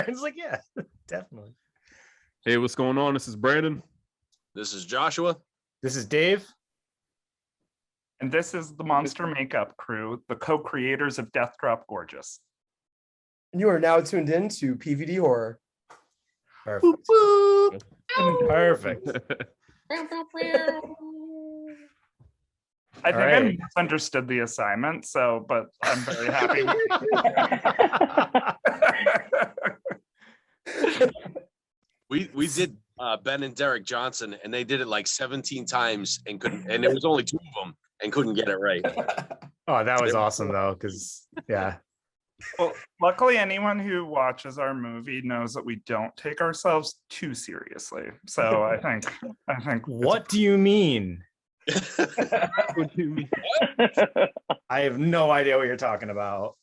Brandon's like, yeah, definitely. Hey, what's going on? This is Brandon. This is Joshua. This is Dave. And this is the Monster Makeup Crew, the co-creators of Death Drop Gorgeous. And you are now tuned in to PVD Horror. Perfect. Boop, boop. Perfect. I think right. I misunderstood the assignment, but I'm very happy. We did Ben and Derek Johnson, and they did it like 17 times and couldn't, and it was only 2 of them and couldn't get it right. Oh, that was awesome though, because yeah. Well, luckily, anyone who watches our movie knows that we don't take ourselves too seriously. So I think. What do you mean? What do you mean? I have no idea what you're talking about.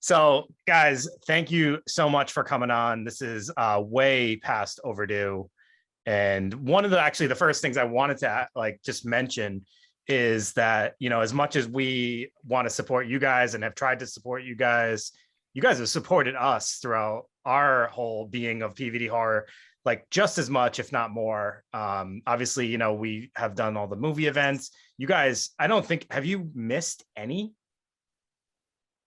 So, guys, thank you so much for coming on. This is way past overdue. And one of the first things I wanted to just mention is that, as much as we want to support you guys and have tried to support you guys have supported us throughout our whole being of PVD Horror, like just as much, if not more. Obviously, we have done all the movie events. You guys, have you missed any?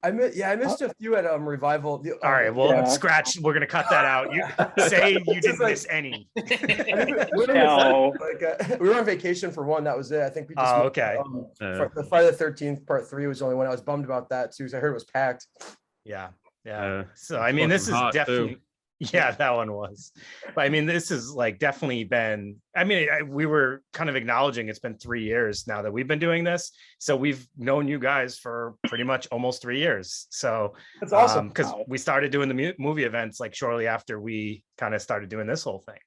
I missed a few at Revival. All right, well, scratch. We're gonna cut that out. You say you didn't miss any. No. We were on vacation for one. That was it. I think we just. Oh, okay. The Friday the 13th Part 3 was the only one. I was bummed about that too, because I heard it was packed. Yeah. So I mean, this is definitely. Too. Yeah, that one was. But I mean, this has definitely been, we were kind of acknowledging it's been 3 years now that we've been doing this. So we've known you guys for pretty much almost 3 years. So that's awesome. Because we started doing the movie events shortly after we kind of started doing this whole thing.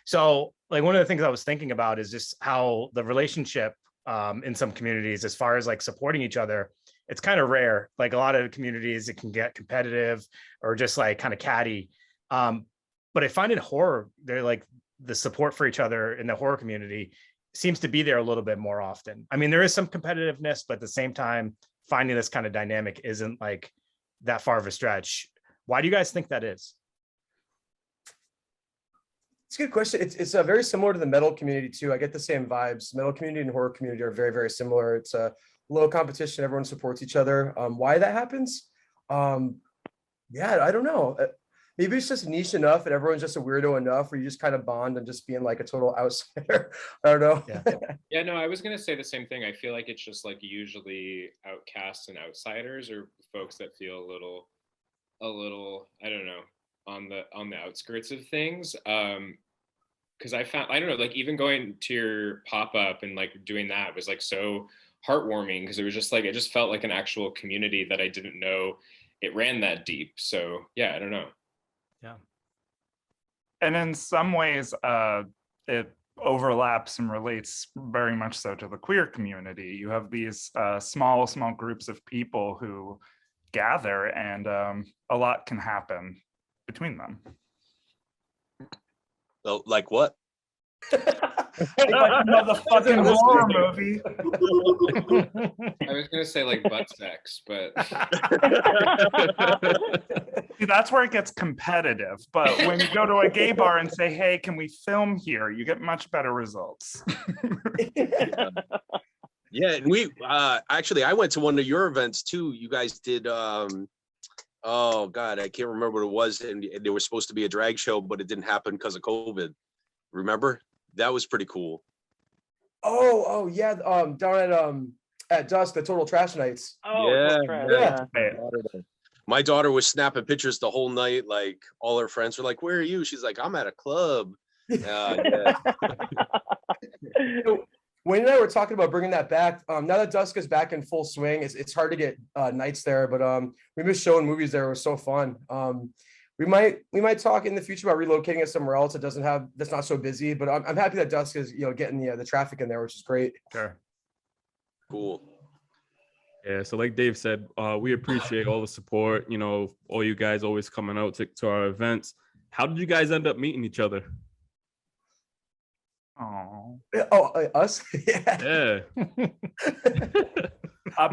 So one of the things I was thinking about is just how the relationship in some communities, as far as supporting each other, it's kind of rare. A lot of communities, it can get competitive or just kind of catty. But I find in horror, they're the support for each other in the horror community seems to be there a little bit more often. I mean, there is some competitiveness, but at the same time, finding this kind of dynamic isn't that far of a stretch. Why do you guys think that is? It's a good question. It's very similar to the metal community too. I get the same vibes. Metal community and horror community are very, very similar. It's a low competition. Everyone supports each other. Why that happens? I don't know. Maybe it's just niche enough and everyone's just a weirdo enough where you just kind of bond and just being a total outsider. I don't know. Yeah, no, I was going to say the same thing. I feel like it's just usually outcasts and outsiders or folks that feel a little, I don't know, on the outskirts of things. Because I found, I don't know, even going to your pop-up and doing that was so heartwarming because it was just it just felt like an actual community that I didn't know it ran that deep. So yeah, I don't know. Yeah. And in some ways, it overlaps and relates very much so to the queer community. You have these small groups of people who gather and a lot can happen between them. So, like what? Motherfucking horror movie. I was gonna say butt sex, but see, that's where it gets competitive. But when you go to a gay bar and say, "Hey, can we film here?" you get much better results. Yeah, and we actually I went to one of your events too. You guys did. Oh God, I can't remember what it was, and there was supposed to be a drag show, but it didn't happen because of COVID. Remember? That was pretty cool. Oh yeah. Down at dusk, the Total Trash Nights. Oh yeah. My daughter was snapping pictures the whole night. All her friends were like, "Where are you?" She's like, "I'm at a club." Yeah. Wayne and I were talking about bringing that back. Now that dusk is back in full swing, it's hard to get nights there, but we miss showing movies there. It was so fun. We might talk in the future about relocating it somewhere else that's not so busy, but I'm happy that dusk is getting the traffic in there, which is great. Sure. Cool. Yeah, so like Dave said, we appreciate all the support, all you guys always coming out to our events. How did you guys end up meeting each other? Oh, us? Yeah.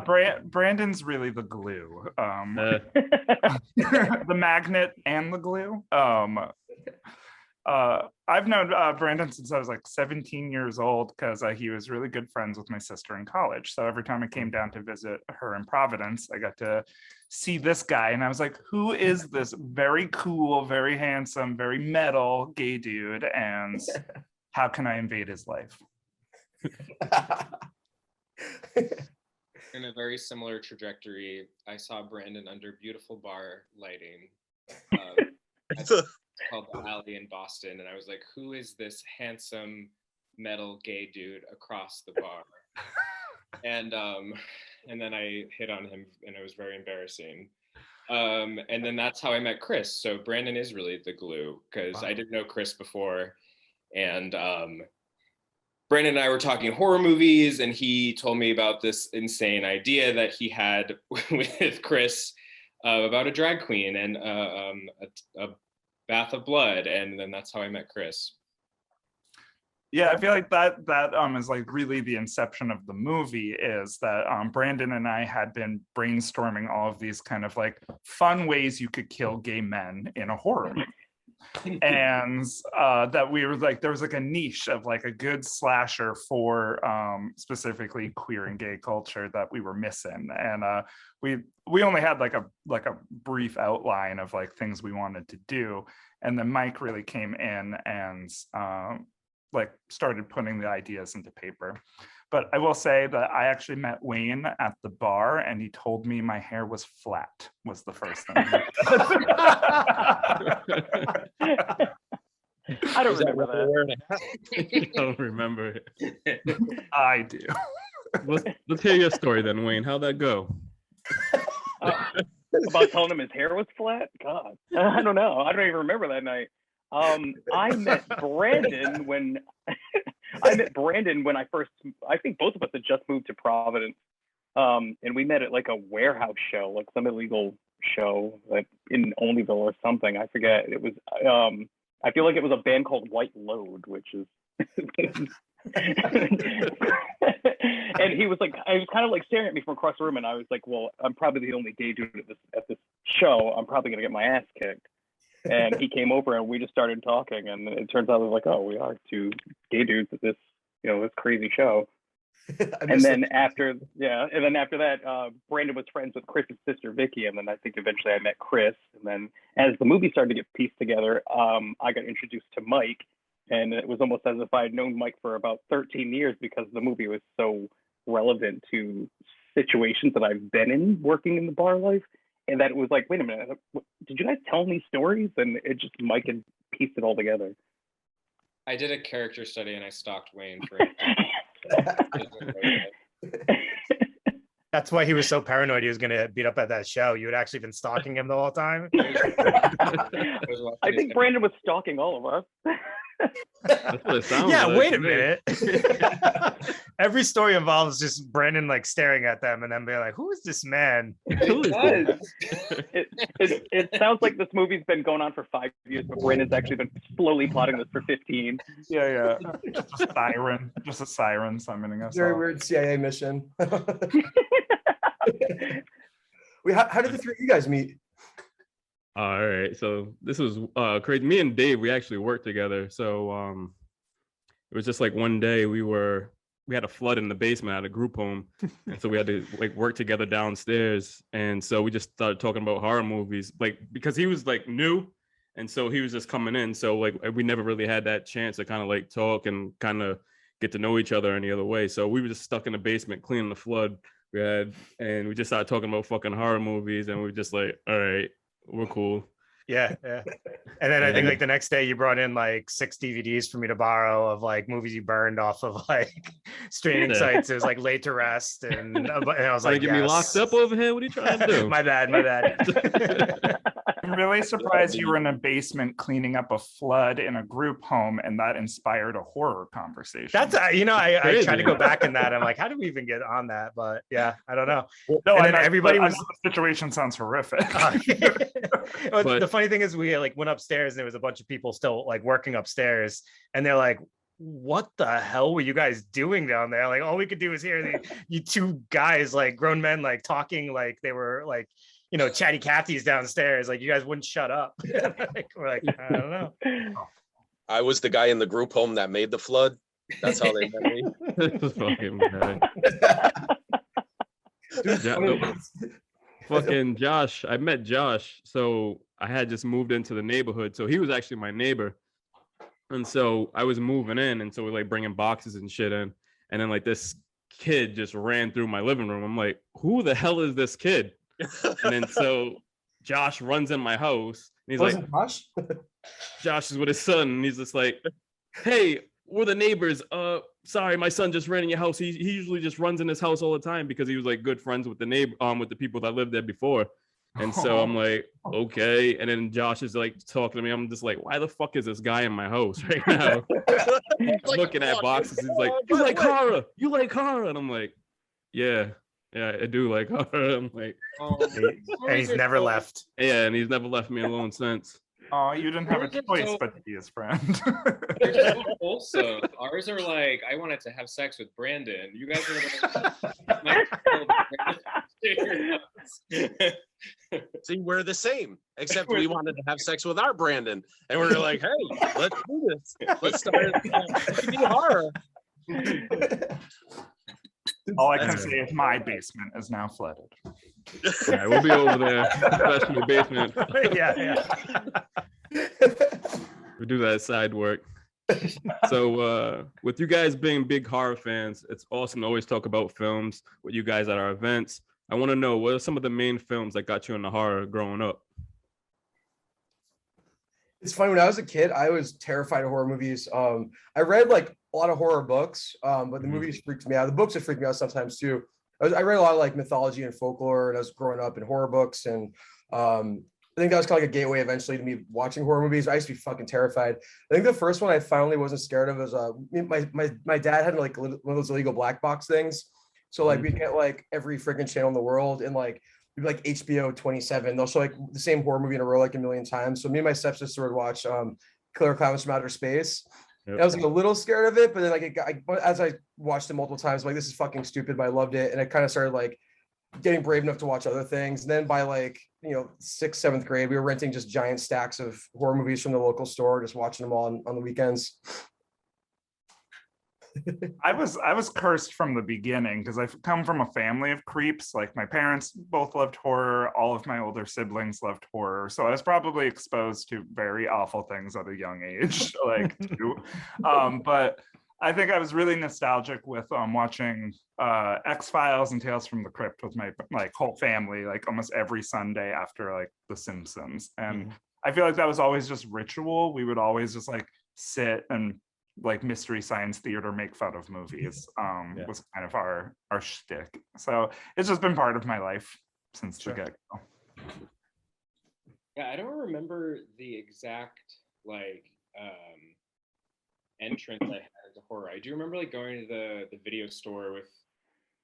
Brandon's really the glue. Uh, The magnet and the glue. I've known Brandon since I was like 17 years old because he was really good friends with my sister in college. So every time I came down to visit her in Providence, I got to see this guy. And I was like, who is this very cool, very handsome, very metal gay dude? And how can I invade his life? In a very similar trajectory, I saw Brandon under beautiful bar lighting. Called the Alley in Boston, and I was like, who is this handsome metal gay dude across the bar? And then I hit on him, and it was very embarrassing. And then that's how I met Chris. So Brandon is really the glue, because I didn't know Chris before, and Brandon and I were talking horror movies, and he told me about this insane idea that he had with Chris about a drag queen and a bath of blood, and then that's how I met Chris. Yeah, I feel like that is like really the inception of the movie, is that Brandon and I had been brainstorming all of these kind of like fun ways you could kill gay men in a horror movie. And that we were like, there was like a niche of like a good slasher for specifically queer and gay culture that we were missing. And we only had like a brief outline of like things we wanted to do, and then Mike really came in and like started putting the ideas into paper. But I will say that I actually met Wayne at the bar, and he told me my hair was flat, was the first thing. I don't remember that. I don't remember it. I do. Let's hear your story then, Wayne. How'd that go? About telling him his hair was flat? God, I don't know. I don't even remember that night. I met Brandon when I first, I think both of us had just moved to Providence. And we met at like a warehouse show, like some illegal show, like in Onlyville or something. I forget. It was, I feel like it was a band called White Load, which is, and he was like, I was kind of like staring at me from across the room, and I was like, well, I'm probably the only gay dude at this show. I'm probably gonna get my ass kicked. And he came over, and we just started talking, and it turns out, like, oh, we are two gay dudes at this, this crazy show. And then after that, Brandon was friends with Chris's sister Vicky, and then I think eventually I met Chris. And then as the movie started to get pieced together, I got introduced to Mike, and it was almost as if I had known Mike for about 13 years, because the movie was so relevant to situations that I've been in working in the bar life. And that it was like, wait a minute, did you guys tell me stories? And it just, Mike had pieced it all together. I did a character study, and I stalked Wayne for That's why he was so paranoid he was going to beat up at that show. You had actually been stalking him the whole time? I think Brandon was stalking all of us. That's what it sounds Yeah, like. wait a minute. Every story involves just Brandon like staring at them and then being like, who is this man? Who is this? It sounds like this movie's been going on for 5 years, but Brandon's actually been slowly plotting this for 15. Yeah. Just a siren summoning us. Very all. weird CIA mission. Wait, how did the three of you guys meet? All right, so this was crazy. Me and Dave, we actually worked together. So it was just like one day we had a flood in the basement at a group home, and so we had to like work together downstairs. And so we just started talking about horror movies, like because he was like new, and so he was just coming in. So like we never really had that chance to kind of like talk and kind of get to know each other any other way. So we were just stuck in the basement cleaning the flood we had, and we just started talking about fucking horror movies, and we were just like, all right, we're cool. Yeah. And then I think like the next day you brought in like 6 DVDs for me to borrow of like movies you burned off of like streaming sites. It was like Laid to Rest, and I was like, get me locked up over here? What are you trying to do? My bad. I'm really surprised you were in a basement cleaning up a flood in a group home, and that inspired a horror conversation. That's I tried to go back in that. I'm like, how did we even get on that? But yeah, I don't know. No, and I then know, everybody was. The situation sounds horrific. The funny thing is, we like went upstairs, and there was a bunch of people still like working upstairs, and they're like, what the hell were you guys doing down there? Like all we could do is hear you two guys, like grown men, like talking like they were like, you know, chatty Cathy's downstairs. Like you guys wouldn't shut up. Like, we're like, I don't know. I was the guy in the group home that made the flood. That's how they met me. This is fucking bad. Fucking Josh. I met Josh. So I had just moved into the neighborhood. So he was actually my neighbor. And so I was moving in. And so we're like bringing boxes and shit in. And then like this kid just ran through my living room. I'm like, who the hell is this kid? And then so Josh runs in my house. And he's like, Josh? Josh is with his son. And he's just like, hey, we're the neighbors. Sorry, my son just ran in your house. He usually just runs in his house all the time because he was like good friends with the neighbor, with the people that lived there before. And so I'm like, okay. And then Josh is like talking to me. I'm just like, why the fuck is this guy in my house right now? He's like, looking at boxes. He's like, you like horror? You like horror? And I'm like, yeah, I do like horror. I'm like, and he's never left. Yeah, and he's never left me alone since. Oh, you didn't have a choice but to be his friend. They're just so wholesome. Ours are like, I wanted to have sex with Brandon. You guys are like, See, we're the same, except we wanted to have sex with our Brandon, and we were like, "Hey, let's do this. Let's start PVD horror." All I can say is my basement is now flooded. Yeah, we'll be over there, professional basement. Yeah. We do that side work. So with you guys being big horror fans, it's awesome to always talk about films with you guys at our events. I want to know, what are some of the main films that got you into horror growing up? It's funny, when I was a kid, I was terrified of horror movies. I read like a lot of horror books, but the movies freaked me out. The books would freak me out sometimes too. I read a lot of like mythology and folklore, and I was growing up in horror books, and I think that was kind of like a gateway eventually to me watching horror movies. I used to be fucking terrified. I think the first one I finally wasn't scared of was my dad had like one of those illegal black box things. So like we'd get like every freaking channel in the world, and like we'd be like HBO 27. They'll show like the same horror movie in a row like a million times. So me and my stepsister would watch Killer Clowns from Outer Space. Yep. I was like a little scared of it, but then like as I watched it multiple times, I'm like, this is fucking stupid, but I loved it. And I kind of started like getting brave enough to watch other things. And then by like, 6th, 7th grade, we were renting just giant stacks of horror movies from the local store, just watching them all on the weekends. I was cursed from the beginning because I've come from a family of creeps. Like my parents both loved horror. All of my older siblings loved horror. So I was probably exposed to very awful things at a young age, but I think I was really nostalgic with watching X-Files and Tales from the Crypt with my like whole family, like almost every Sunday after like The Simpsons. And I feel like that was always just ritual. We would always just like sit and like Mystery Science Theater make fun of movies was kind of our shtick. So it's just been part of my life since the get-go. Yeah, I don't remember the exact like entrance I had to horror. I do remember like going to the video store with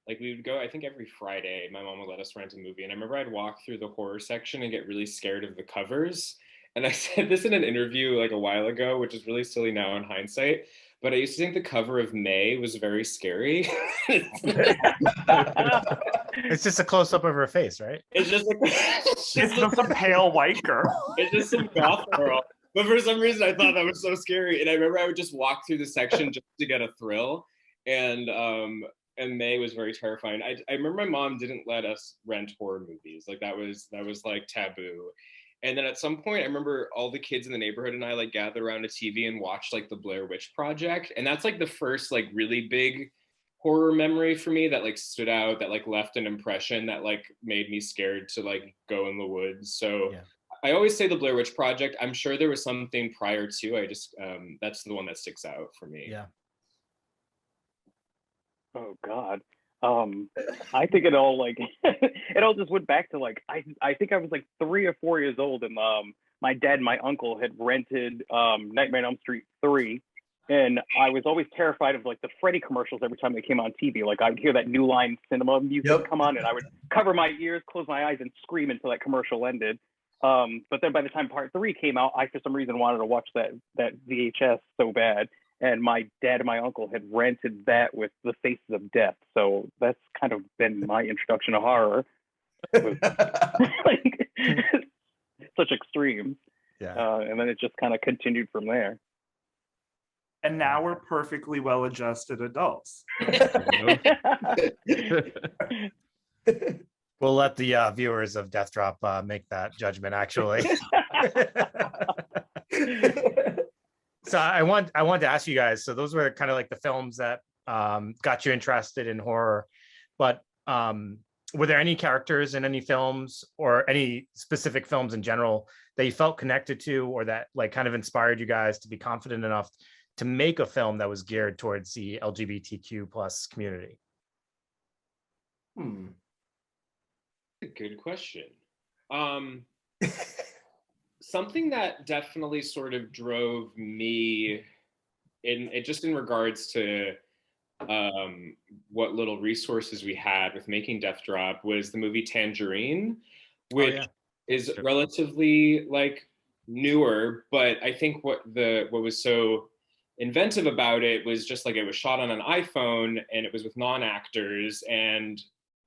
like we would go, I think every Friday, my mom would let us rent a movie. And I remember I'd walk through the horror section and get really scared of the covers. And I said this in an interview like a while ago, which is really silly now in hindsight, but I used to think the cover of May was very scary. It's just a close-up of her face, right? It's just like it's just a pale white girl. It's just some goth girl. But for some reason, I thought that was so scary. And I remember I would just walk through the section just to get a thrill. And May was very terrifying. I remember my mom didn't let us rent horror movies. Like that was like taboo. And then at some point, I remember all the kids in the neighborhood and I like gathered around a TV and watched like the Blair Witch Project. And that's like the first like really big horror memory for me that like stood out, that like left an impression that like made me scared to like go in the woods. So I always say the Blair Witch Project. I'm sure there was something prior to. I just that's the one that sticks out for me. Yeah. Oh God. I think it all like it all just went back to like I think I was like 3 or 4 years old, and my dad and my uncle had rented Nightmare on Elm Street 3, and I was always terrified of like the Freddy commercials every time they came on TV. Like I'd hear that New Line Cinema music come on, and I would cover my ears, close my eyes, and scream until that commercial ended. But then by the time part 3 came out, I for some reason wanted to watch that VHS so bad. and my dad and my uncle had rented that with The Faces of Death. So that's kind of been my introduction to horror. Like, such extremes. Yeah. And then it just kind of continued from there. And now we're perfectly well-adjusted adults. We'll let the viewers of Death Drop make that judgment, actually. So I want to ask you guys, so those were kind of like the films that got you interested in horror, but were there any characters in any films or any specific films in general that you felt connected to, or that like kind of inspired you guys to be confident enough to make a film that was geared towards the LGBTQ plus community? A good question. Something that definitely sort of drove me in regards to what little resources we had with making Death Drop was the movie Tangerine, which is relatively like newer, but I think what was so inventive about it was just like it was shot on an iPhone and it was with non-actors, and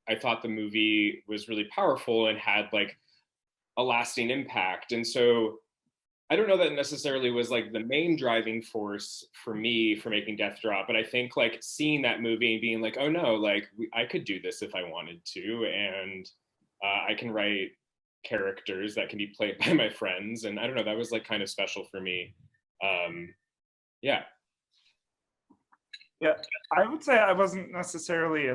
I thought the movie was really powerful and had like a lasting impact. And so I don't know that necessarily was like the main driving force for me for making Death Drop, but I think like seeing that movie and being like, oh no, like I could do this if I wanted to, and I can write characters that can be played by my friends, and I don't know, that was like kind of special for me. Yeah. Yeah, I would say I wasn't necessarily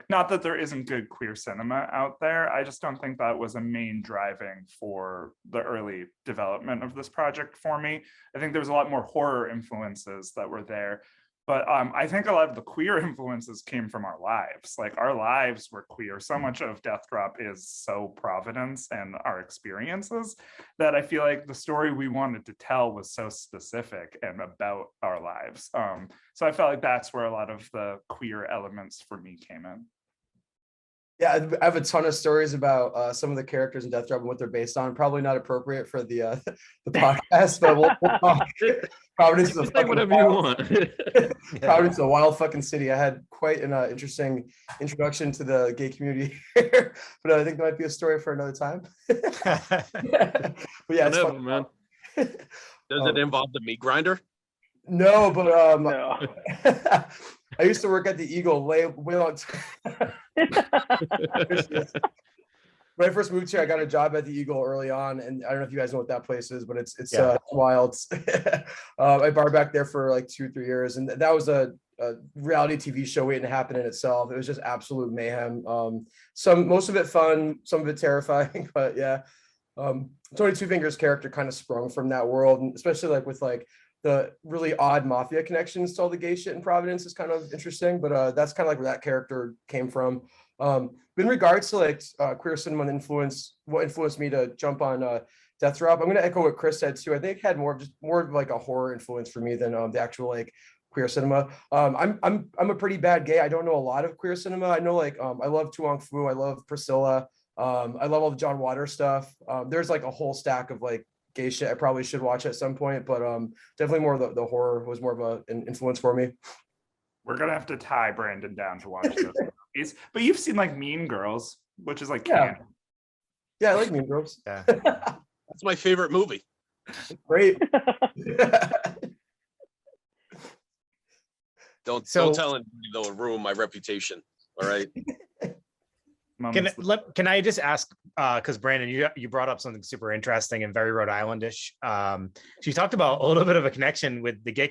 not that there isn't good queer cinema out there. I just don't think that was a main driving for the early development of this project for me. I think there was a lot more horror influences that were there. But I think a lot of the queer influences came from our lives. Like our lives were queer. So much of Death Drop is so Providence and our experiences that I feel like the story we wanted to tell was so specific and about our lives. So I felt like that's where a lot of the queer elements for me came in. Yeah, I have a ton of stories about some of the characters in Death Drop and what they're based on. Probably not appropriate for the podcast, but we'll talk. Providence is a fucking whatever you want. Providence is a wild fucking city. I had quite an interesting introduction to the gay community here, but I think there might be a story for another time. But yeah, it's fun, man. Does it involve the meat grinder? No, but No. I used to work at the Eagle way long time. When I first moved here, I got a job at the Eagle early on, and I don't know if you guys know what that place is, but it's wild. I barred back there for like 2-3 years, and that was a reality TV show waiting to happen in itself. It was just absolute mayhem. Most of it fun, some of it terrifying, but yeah. Tony Two Fingers' character kind of sprung from that world, and especially like with like the really odd mafia connections to all the gay shit in Providence is kind of interesting, but that's kind of like where that character came from. In regards to like queer cinema and what influenced me to jump on Death Drop, I'm going to echo what Chris said too. I think it had more of like a horror influence for me than the actual like queer cinema. I'm a pretty bad gay. I don't know a lot of queer cinema. I know like I love Tu Wong Fu. I love Priscilla. I love all the John Waters stuff. There's like a whole stack of like gay shit I probably should watch at some point, but definitely more of the horror was more of an influence for me. We're gonna have to tie Brandon down to watch those movies. But you've seen like Mean Girls, which is like yeah, I like Mean Girls. Yeah. That's my favorite movie. Great. Don't tell anybody, though, ruin my reputation. All right. Can I just ask, because Brandon, you brought up something super interesting and very Rhode Islandish. So you talked about a little bit of a connection with the gay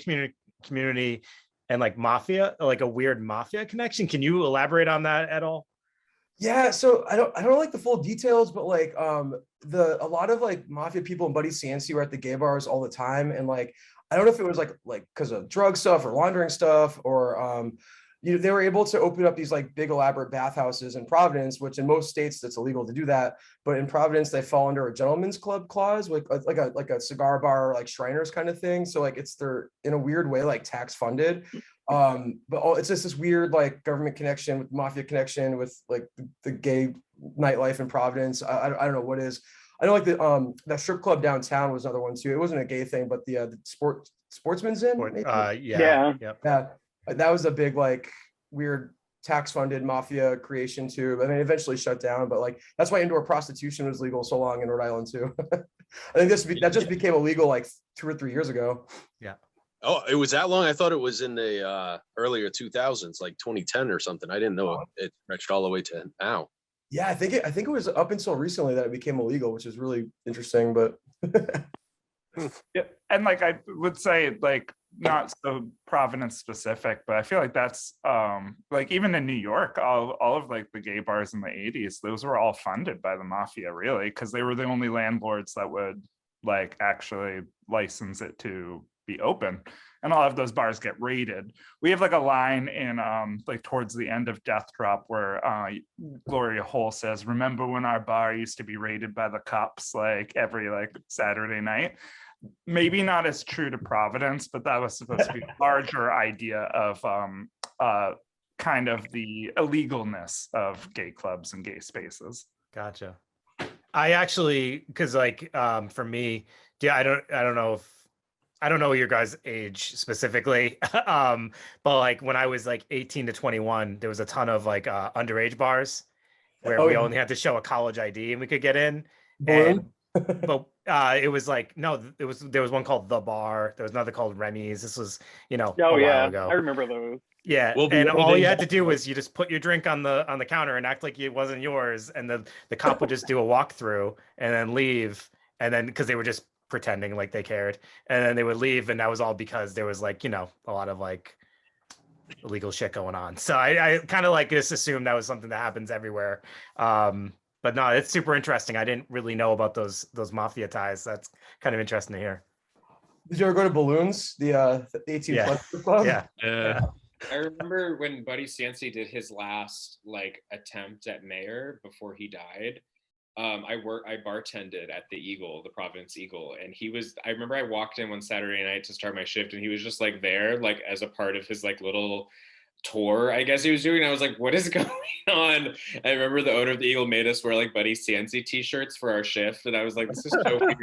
community and like mafia, like a weird mafia connection. Can you elaborate on that at all? Yeah, so I don't know like the full details, but like a lot of like mafia people and Buddy Cianci were at the gay bars all the time, and like I don't know if it was like because of drug stuff or laundering stuff, or they were able to open up these like big elaborate bathhouses in Providence, which in most states that's illegal to do that, but in Providence they fall under a gentleman's club clause, like a cigar bar, like Shriners kind of thing. So like they're in a weird way like tax funded, but it's just this weird like government connection with mafia connection with like the gay nightlife in Providence. I don't know what is. I know like that strip club downtown was another one too. It wasn't a gay thing, but the Sportsman's Inn. Or, maybe? yeah. Yep. Yeah, that was a big like weird tax funded mafia creation too. I mean, eventually shut down, but like that's why indoor prostitution was legal so long in Rhode Island too. I think that just became illegal like 2 or 3 years ago. Yeah. Oh, it was that long? I thought it was in the earlier 2000s, like 2010 or something. I didn't know it stretched all the way to now. Yeah, I think it was up until recently that it became illegal, which is really interesting. But Yeah, and like I would say, like not so Providence specific, but I feel like that's like even in New York, all of like the gay bars in the 80s, those were all funded by the mafia, really, because they were the only landlords that would like actually license it to be open. And all of those bars get raided. We have like a line in like towards the end of Death Drop where Gloria Hole says, "Remember when our bar used to be raided by the cops like every like Saturday night?" Maybe not as true to Providence, but that was supposed to be a larger idea of kind of the illegalness of gay clubs and gay spaces. Gotcha. I actually, because like for me, yeah, I don't know your guys' age specifically, but like when I was like 18 to 21, there was a ton of like underage bars where we only had to show a college ID and we could get in. And but it was like there was one called The Bar. There was another called Remy's. This was a while ago. I remember those. Yeah, Well, and all you had to do was you just put your drink on the counter and act like it wasn't yours, and the cop would just do a walkthrough and then leave, and then because they were just pretending like they cared, and then they would leave, and that was all because there was like a lot of like illegal shit going on. So I kind of like just assumed that was something that happens everywhere. But no, it's super interesting. I didn't really know about those mafia ties. That's kind of interesting to hear. Did you ever go to Balloons, the 18 plus club? Yeah. I remember when Buddy Cianci did his last like attempt at mayor before he died. I bartended at the Eagle, the Providence Eagle, and I remember I walked in one Saturday night to start my shift, and he was just like there, like as a part of his like little tour, I guess he was doing. I was like, what is going on? I remember the owner of the Eagle made us wear like Buddy Cianci t-shirts for our shift, and I was like, this is so weird.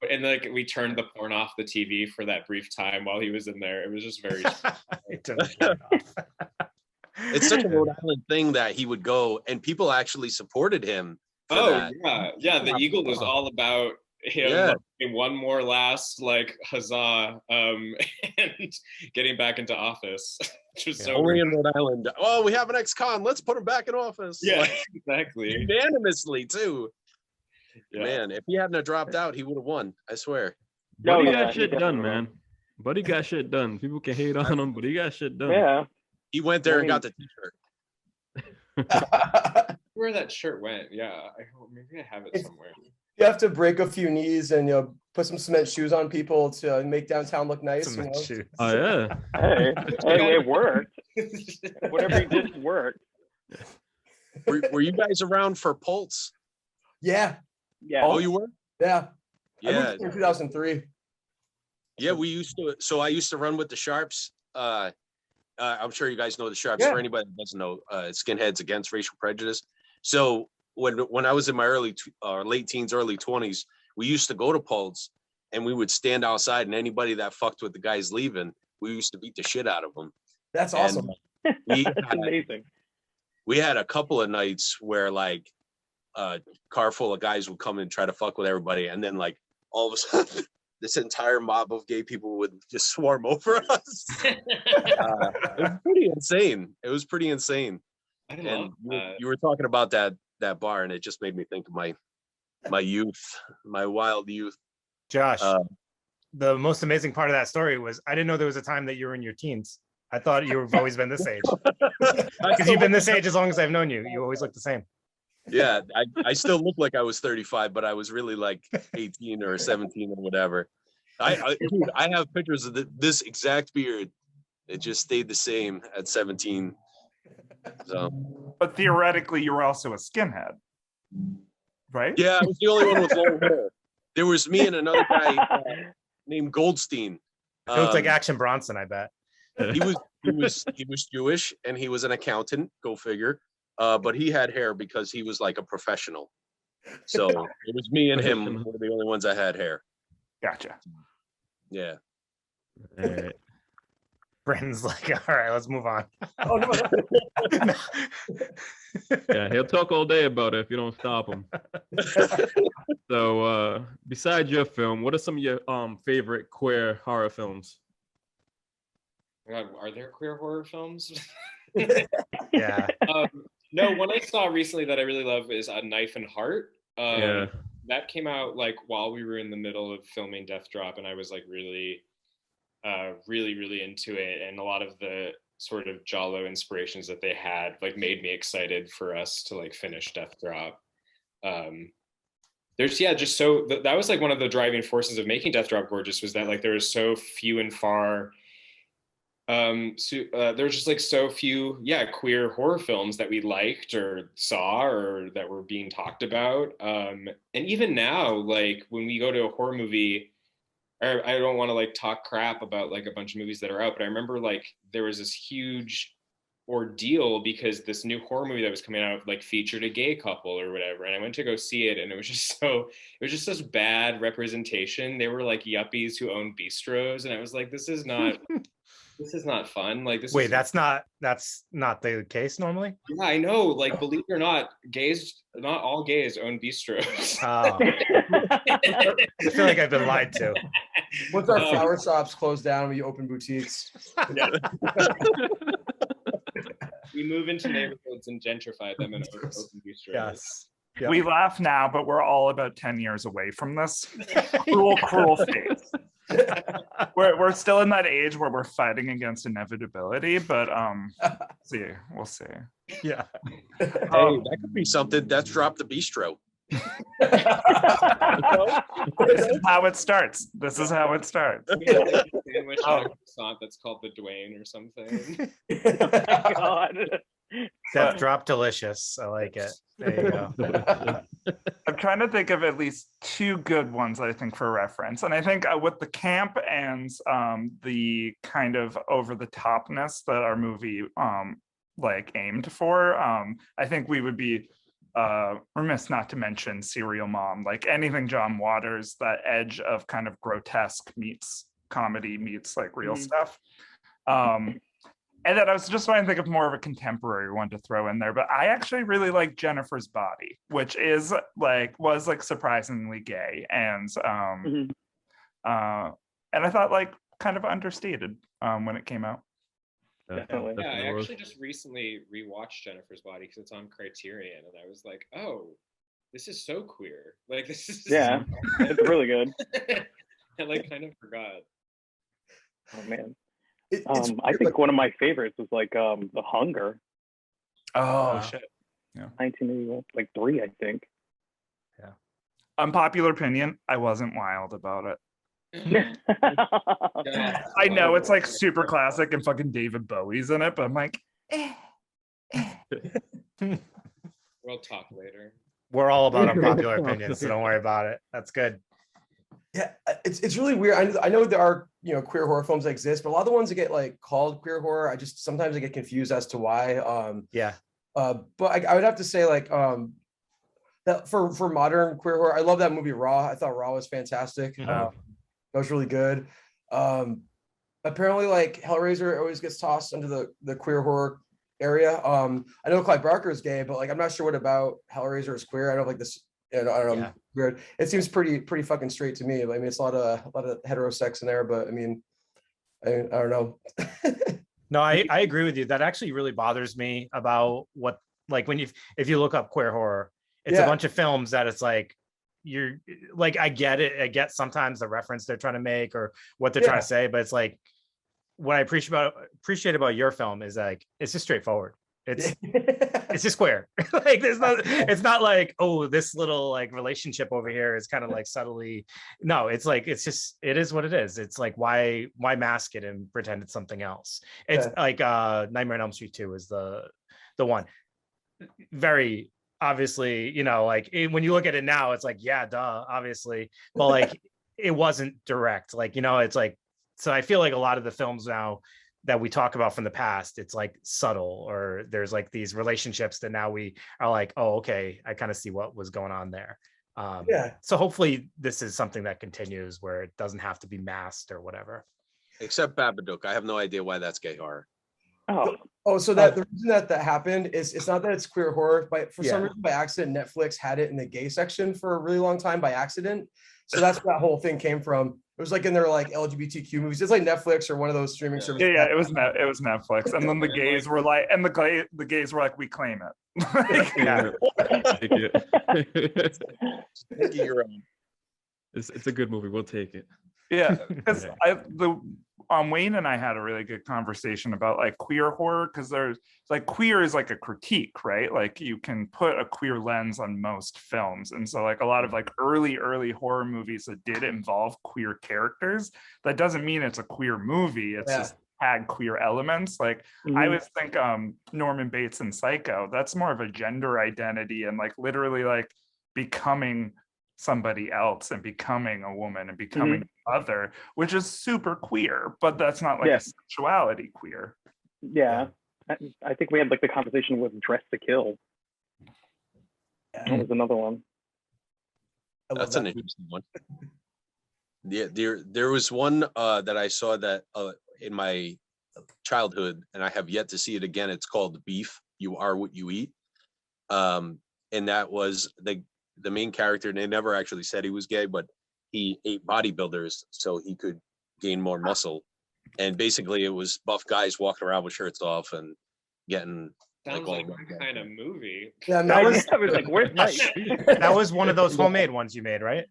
And like we turned the porn off the TV for that brief time while he was in there. It was just very It's such a Rhode Island thing that he would go, and people actually supported him. Yeah. The Eagle was all about him like, one more last like huzzah and getting back into office. Which was so only in Rhode Island. Oh, we have an ex-con. Let's put him back in office. Yeah, like, exactly. Unanimously too. Yeah. Man, if he hadn't have dropped out, he would have won. I swear. Buddy got shit done, man. Buddy got shit done. People can hate on him, but he got shit done. Yeah. He went there and got the t-shirt. Where that shirt went, maybe I have it somewhere. You have to break a few knees and put some cement shoes on people to make downtown look nice. Shoes. Oh yeah. Hey, it worked. Whatever you did worked. Were you guys around for Pulse? Yeah. Yeah. Oh, you were? Yeah. I Yeah. moved in 2003. Yeah, we used to. So I used to run with the Sharps. I'm sure you guys know the Sharps. Yeah. For anybody that doesn't know, Skinheads Against Racial Prejudice. So when I was in my late teens, early 20s, we used to go to Pulse, and we would stand outside, and anybody that fucked with the guys leaving, we used to beat the shit out of them. That's awesome. That's amazing. We had a couple of nights where like a car full of guys would come and try to fuck with everybody, and then like all of a sudden this entire mob of gay people would just swarm over us. It was pretty insane. I And love you were talking about that bar, and it just made me think of my youth, my wild youth. Josh, the most amazing part of that story was I didn't know there was a time that you were in your teens. I thought you've always been this age. Because you've been this age as long as I've known you. You always look the same. Yeah, I still look like I was 35, but I was really like 18 or 17 or whatever. Dude, I have pictures of this exact beard. It just stayed the same at 17. So, But theoretically, you were also a skinhead, right? yeah, I was the only one with long hair. There was me and another guy named Goldstein. It looks like Action Bronson, I bet. He was Jewish, and he was an accountant. Go figure. But he had hair because he was like a professional. So it was me and him were the only ones that had hair. Gotcha. Yeah. All right. Brandon's like, all right, let's move on. Oh no. Yeah, he'll talk all day about it if you don't stop him. So, besides your film, what are some of your favorite queer horror films? God, are there queer horror films? Yeah. No, one I saw recently that I really love is A Knife and Heart. Yeah. That came out like while we were in the middle of filming Death Drop, and I was like really into it. And a lot of the sort of Jalo inspirations that they had like made me excited for us to like finish Death Drop. There's just so that was like one of the driving forces of making Death Drop gorgeous, was that like there was so few and far there's just like so few queer horror films that we liked or saw or that were being talked about, and even now, like when we go to a horror movie, I don't want to like talk crap about like a bunch of movies that are out, but I remember like there was this huge ordeal because this new horror movie that was coming out like featured a gay couple or whatever, and I went to go see it, and it was just such bad representation. They were like yuppies who owned bistros, and I was like, this is not fun. Like this. Wait, that's not the case normally. Yeah, I know. Like, believe it or not, not all gays own bistros. Oh. I feel like I've been lied to. Once our flower shops close down, we open boutiques. We move into neighborhoods and gentrify them and open bistros. Yes. Yep. We laugh now, but we're all about 10 years away from this. Cruel fate. We're still in that age where we're fighting against inevitability, but we'll see. Yeah. Hey, that could be something. That's Drop the Bistro. This is how it starts. Yeah, like a sandwich on a croissant that's called the Dwayne or something. Oh my God. Death Drop delicious. I like it. There you go. I'm trying to think of at least two good ones, I think, for reference. And I think with the camp and the kind of over the topness that our movie like aimed for, I think we would be remiss not to mention Serial Mom. Like anything John Waters, that edge of kind of grotesque meets comedy meets like real stuff. And then I was just trying to think of more of a contemporary one to throw in there, but I actually really like Jennifer's Body, which was surprisingly gay, and I thought like kind of understated when it came out. Definitely. Yeah, I actually just recently rewatched Jennifer's Body because it's on Criterion, and I was like, oh, this is so queer. Like this is it's really good. I like kind of forgot. Oh man. I think one of my favorites was like The Hunger. Oh shit. Yeah. 1981, like 3, I think. Yeah. Unpopular opinion, I wasn't wild about it. Yeah. I know it's like super classic and fucking David Bowie's in it, but I'm like, We'll talk later. We're all about unpopular opinions, so don't worry about it. That's good. Yeah, it's really weird. I know there are queer horror films that exist, but a lot of the ones that get like called queer horror, sometimes I get confused as to why. But I would have to say like that for modern queer horror, I love that movie Raw. I thought Raw was fantastic. That was really good. Apparently, like Hellraiser always gets tossed under the queer horror area. I know Clive Barker is gay, but like I'm not sure what about Hellraiser is queer. I don't like this. I don't know. Weird. It seems pretty fucking straight to me. I mean, it's a lot of hetero sex in there, but I mean, I don't know. No, I agree with you. That actually really bothers me about what, like, if you look up queer horror, it's a bunch of films that it's like you're like, I get it. I get sometimes the reference they're trying to make or what they're trying to say, but it's like what I appreciate about your film is like it's just straightforward. It's just queer. Like it's not like, oh, this little like relationship over here is kind of like subtly. No, it's like it is what it is. It's like why mask it and pretend it's something else. It's like Nightmare on Elm Street 2 is the one. Very obviously, like when you look at it now, it's like, yeah, duh, obviously. But like it wasn't direct. Like, it's like, so I feel like a lot of the films now that we talk about from the past, it's like subtle, or there's like these relationships that now we are like, oh, okay, I kind of see what was going on there. Yeah. So hopefully this is something that continues where it doesn't have to be masked or whatever. Except Babadook. I have no idea why that's gay horror. Oh, so that the reason that happened is it's not that it's queer horror, but for some Yeah. reason by accident, Netflix had it in the gay section for a really long time by accident. So that's where that whole thing came from. It was like in their like LGBTQ movies. It's like Netflix or one of those streaming services. Yeah, it was Netflix, and then the gays were like, the gays were like, we claim it. Yeah. Take it your own. It's a good movie. We'll take it. Yeah, because Wayne and I had a really good conversation about like queer horror, because there's like queer is like a critique, right? Like you can put a queer lens on most films, and so like a lot of like early horror movies that did involve queer characters, that doesn't mean it's a queer movie. It's just had queer elements. Like I always think Norman Bates in Psycho, that's more of a gender identity and like literally like becoming somebody else and becoming a woman and becoming other, which is super queer, but that's not like a sexuality queer. Yeah. I think we had like the conversation with Dress to Kill. That was another one. That's an interesting one. Yeah, there was one that I saw that in my childhood, and I have yet to see it again. It's called Beef. You Are What You Eat. And that was the main character, and they never actually said he was gay, but he ate bodybuilders so he could gain more muscle. And basically it was buff guys walking around with shirts off and getting Sounds like my kind of movie. Yeah, That was I was like, where's my that was one of those homemade ones you made, right?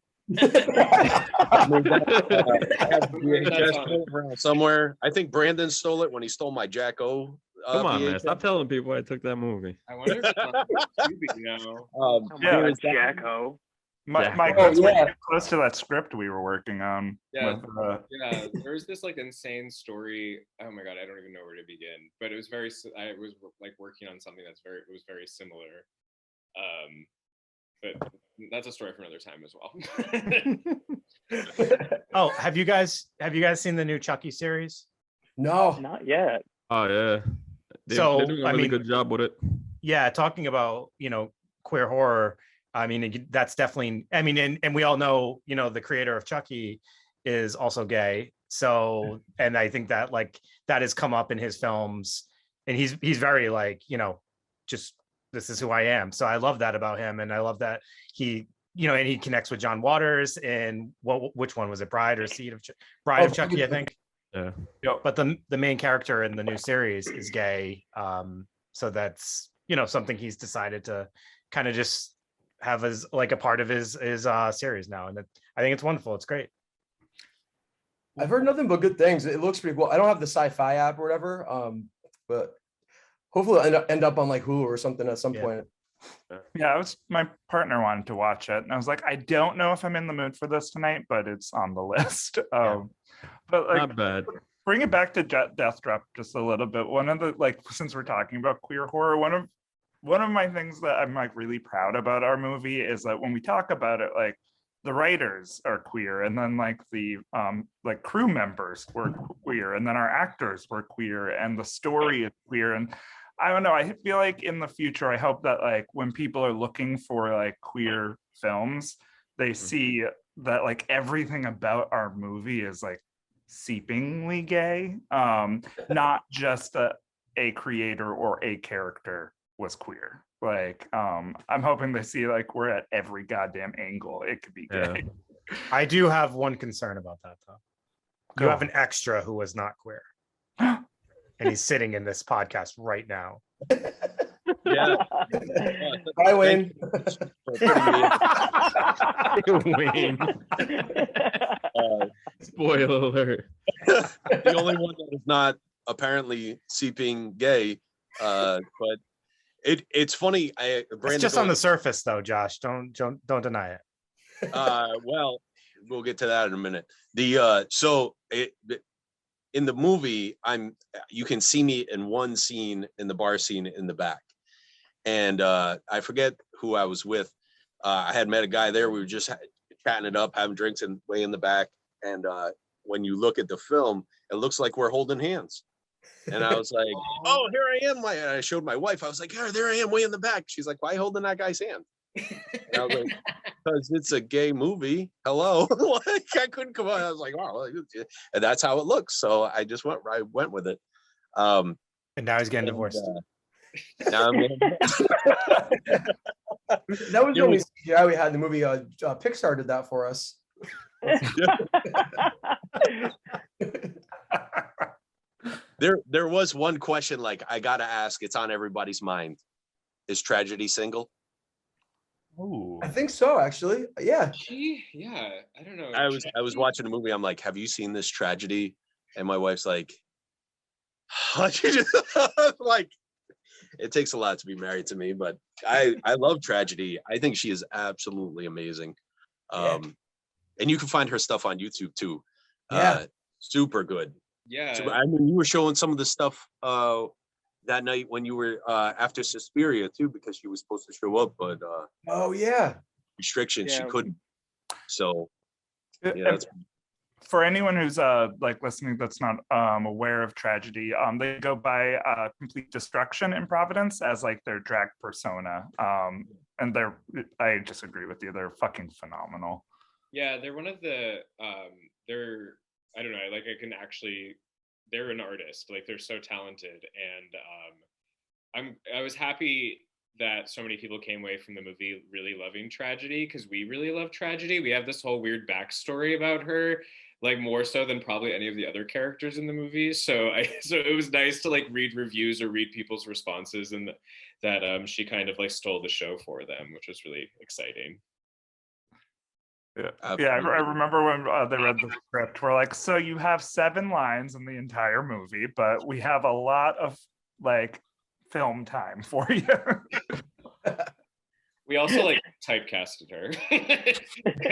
Somewhere. I think Brandon stole it when he stole my Jack O. Come on, man. VHS. Stop telling people I took that movie. I wonder if it's on Tubi now. Yeah, Jacko. My Oh, kids were yeah. getting close to that script we were working on. Yeah. with, Yeah, there was this like insane story. Oh my god, I don't even know where to begin. But it was I was like working on something it was very similar. But that's a story for another time as well. Oh, have you guys seen the new Chucky series? No. Not yet. Oh yeah. So, They're doing a really good job with it. Yeah, talking about, queer horror. I mean, that's definitely, and we all know, the creator of Chucky is also gay. So, and I think that like that has come up in his films, and he's very like, just this is who I am. So I love that about him. And I love that he, and he connects with John Waters in which one was it? Bride of Chucky, I think. Yeah. But the main character in the new series is gay. So that's, something he's decided to kind of just have as like a part of his series now. And I think it's wonderful. It's great. I've heard nothing but good things. It looks pretty cool. I don't have the sci-fi app or whatever, but hopefully it'll end up on like Hulu or something at some point. Yeah, my partner wanted to watch it, and I was like, I don't know if I'm in the mood for this tonight, but it's on the list. But like, Not bad. bring it back to Death Drop just a little bit. One of the since we're talking about queer horror, one of my things that I'm like really proud about our movie is that when we talk about it, like the writers are queer, and then like the like crew members were queer, and then our actors were queer, and the story is queer. And I don't know, I feel like in the future, I hope that like when people are looking for like queer films, they see that like everything about our movie is like seepingly gay, not just a creator or a character was queer. Like I'm hoping they see like we're at every goddamn angle it could be gay. I do have one concern about that though. You have an extra who was not queer. And he's sitting in this podcast right now. Yeah. Bye, Wayne. Wayne. Spoiler alert. The only one that is not apparently seeping gay, but it's funny. It's just on the surface though, Josh. Don't deny it. Well, we'll get to that in a minute. In the movie, you can see me in one scene in the bar scene in the back, and I forget who I was with. I had met a guy there. We were just chatting it up, having drinks, and way in the back. And when you look at the film, it looks like we're holding hands. And I was like, oh, here I am. And I showed my wife. I was like, oh, there I am way in the back. She's like, why are you holding that guy's hand? And I was like, because it's a gay movie. Hello. Like, I couldn't come on. I was like, oh, and that's how it looks. So I went with it. And now he's getting divorced. Now I'm That was the only CGI we had in the movie. Pixar did that for us. There was one question, like, I gotta ask, it's on everybody's mind. Is Tragedy single? Ooh. I think so, actually. Yeah. Yeah, I don't know. I was watching a movie. I'm like, have you seen this Tragedy? And my wife's like, like, it takes a lot to be married to me, but I love Tragedy. I think she is absolutely amazing. Yeah. And you can find her stuff on YouTube too. Yeah. Super good. Yeah. I mean, you were showing some of the stuff that night when you were after Suspiria too, because she was supposed to show up, but Oh yeah. restrictions, she Yeah. couldn't. So yeah, And that's for anyone who's like listening that's not aware of Tragedy, they go by Complete Destruction in Providence as like their drag persona. And I disagree with you, they're fucking phenomenal. Yeah, they're one of the they're, I don't know, like they're an artist, like they're so talented, and I was happy that so many people came away from the movie really loving Tragedy, because we really love Tragedy. We have this whole weird backstory about her, like more so than probably any of the other characters in the movie. So it was nice to like read reviews or read people's responses, and that she kind of like stole the show for them, which was really exciting. Yeah, Absolutely. I remember when they read the script. We're like, so you have 7 lines in the entire movie, but we have a lot of like film time for you. We also like typecasted her.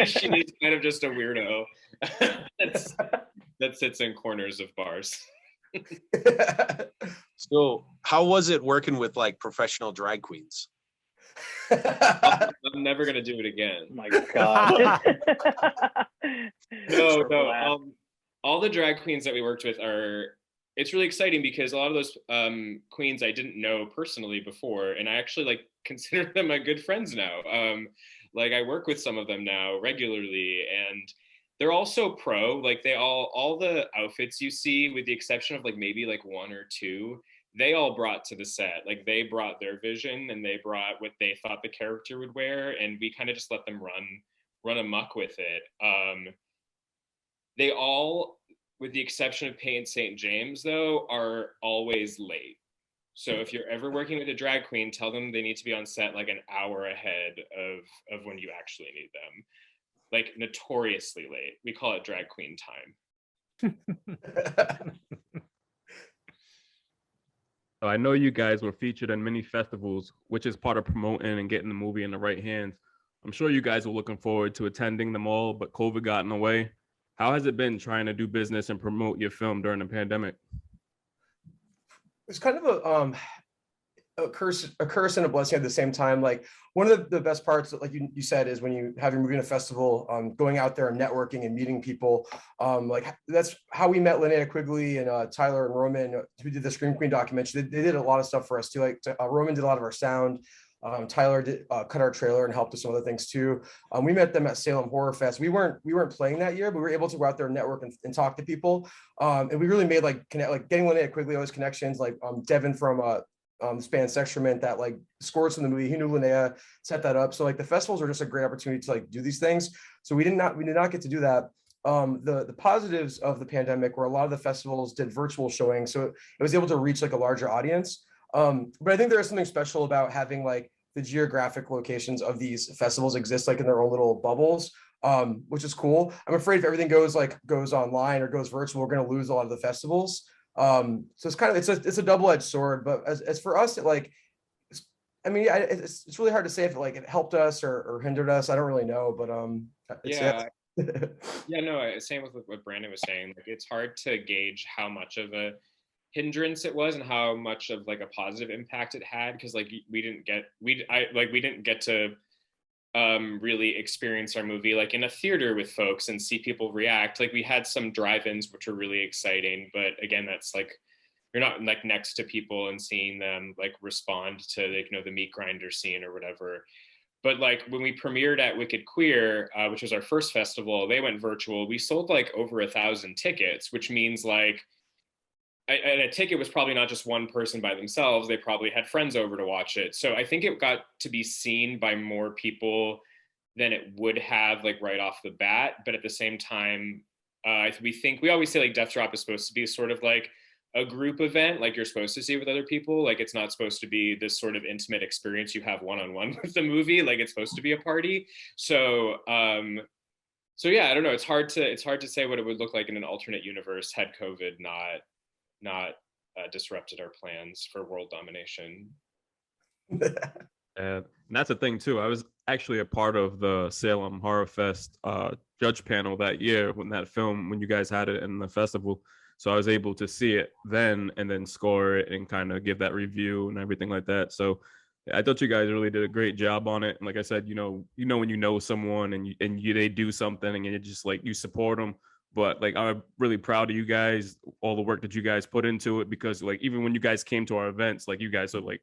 She's kind of just a weirdo that sits in corners of bars. So how was it working with like professional drag queens? I'm never gonna do it again. Oh my God. No. All the drag queens that we worked with it's really exciting because a lot of those queens I didn't know personally before, and I actually like consider them my good friends now. Like I work with some of them now regularly, and they're all so pro. Like all the outfits you see, with the exception of like maybe like 1 or 2, they all brought to the set. Like they brought their vision, and they brought what they thought the character would wear, and we kind of just let them run amok with it. They all, with the exception of Paint St. James, though, are always late. So if you're ever working with a drag queen, tell them they need to be on set like an hour ahead of when you actually need them. Like notoriously late. We call it drag queen time. So I know you guys were featured in many festivals, which is part of promoting and getting the movie in the right hands. I'm sure you guys were looking forward to attending them all, but COVID got in the way. How has it been trying to do business and promote your film during the pandemic? It's kind of a curse and a blessing at the same time. Like one of the best parts, like you said, is when you have your movie in a festival, going out there and networking and meeting people. Like that's how we met Linnea Quigley and Tyler and Roman, who did the Scream Queen documentary. They did a lot of stuff for us too. Like Roman did a lot of our sound. Tyler did cut our trailer and helped with some other things too. We met them at Salem Horror Fest. We weren't playing that year, but we were able to go out there and network and talk to people. And we really made like getting Linnea Quigley, all those connections. Like Devin from this band Sextrament that like scores from the movie. He knew Linnea, set that up. So like the festivals are just a great opportunity to like do these things. So we did not get to do that. The positives of the pandemic were a lot of the festivals did virtual showings, so it was able to reach like a larger audience. But I think there is something special about having like the geographic locations of these festivals exist like in their own little bubbles, which is cool. I'm afraid if everything goes online or goes virtual, we're going to lose a lot of the festivals. So it's kind of it's a double-edged sword. But as for us, it's really hard to say if it helped us or hindered us. I don't really know, but yeah. Yeah, no, same with what Brandon was saying. Like it's hard to gauge how much of a hindrance it was and how much of like a positive impact it had, because like we didn't get to really experience our movie like in a theater with folks and see people react. Like we had some drive-ins which were really exciting, but again, that's like you're not like next to people and seeing them like respond to, like, you know, the meat grinder scene or whatever. But like when we premiered at Wicked Queer, which was our first festival, they went virtual. We sold like over 1,000 tickets, which means like, and a ticket was probably not just one person by themselves. They probably had friends over to watch it. So I think it got to be seen by more people than it would have like right off the bat. But at the same time, we always say like Death Drop is supposed to be sort of like a group event, like you're supposed to see with other people. Like it's not supposed to be this sort of intimate experience you have one-on-one with the movie. Like it's supposed to be a party. So yeah, I don't know. It's hard to say what it would look like in an alternate universe had COVID not disrupted our plans for world domination. And that's the thing too. I was actually a part of the Salem Horror Fest judge panel that year when you guys had it in the festival. So I was able to see it then and then score it and kind of give that review and everything like that. So I thought you guys really did a great job on it. And like I said, you know when you know someone and they do something and you just like you support them. But like I'm really proud of you guys, all the work that you guys put into it, because like even when you guys came to our events, like you guys are like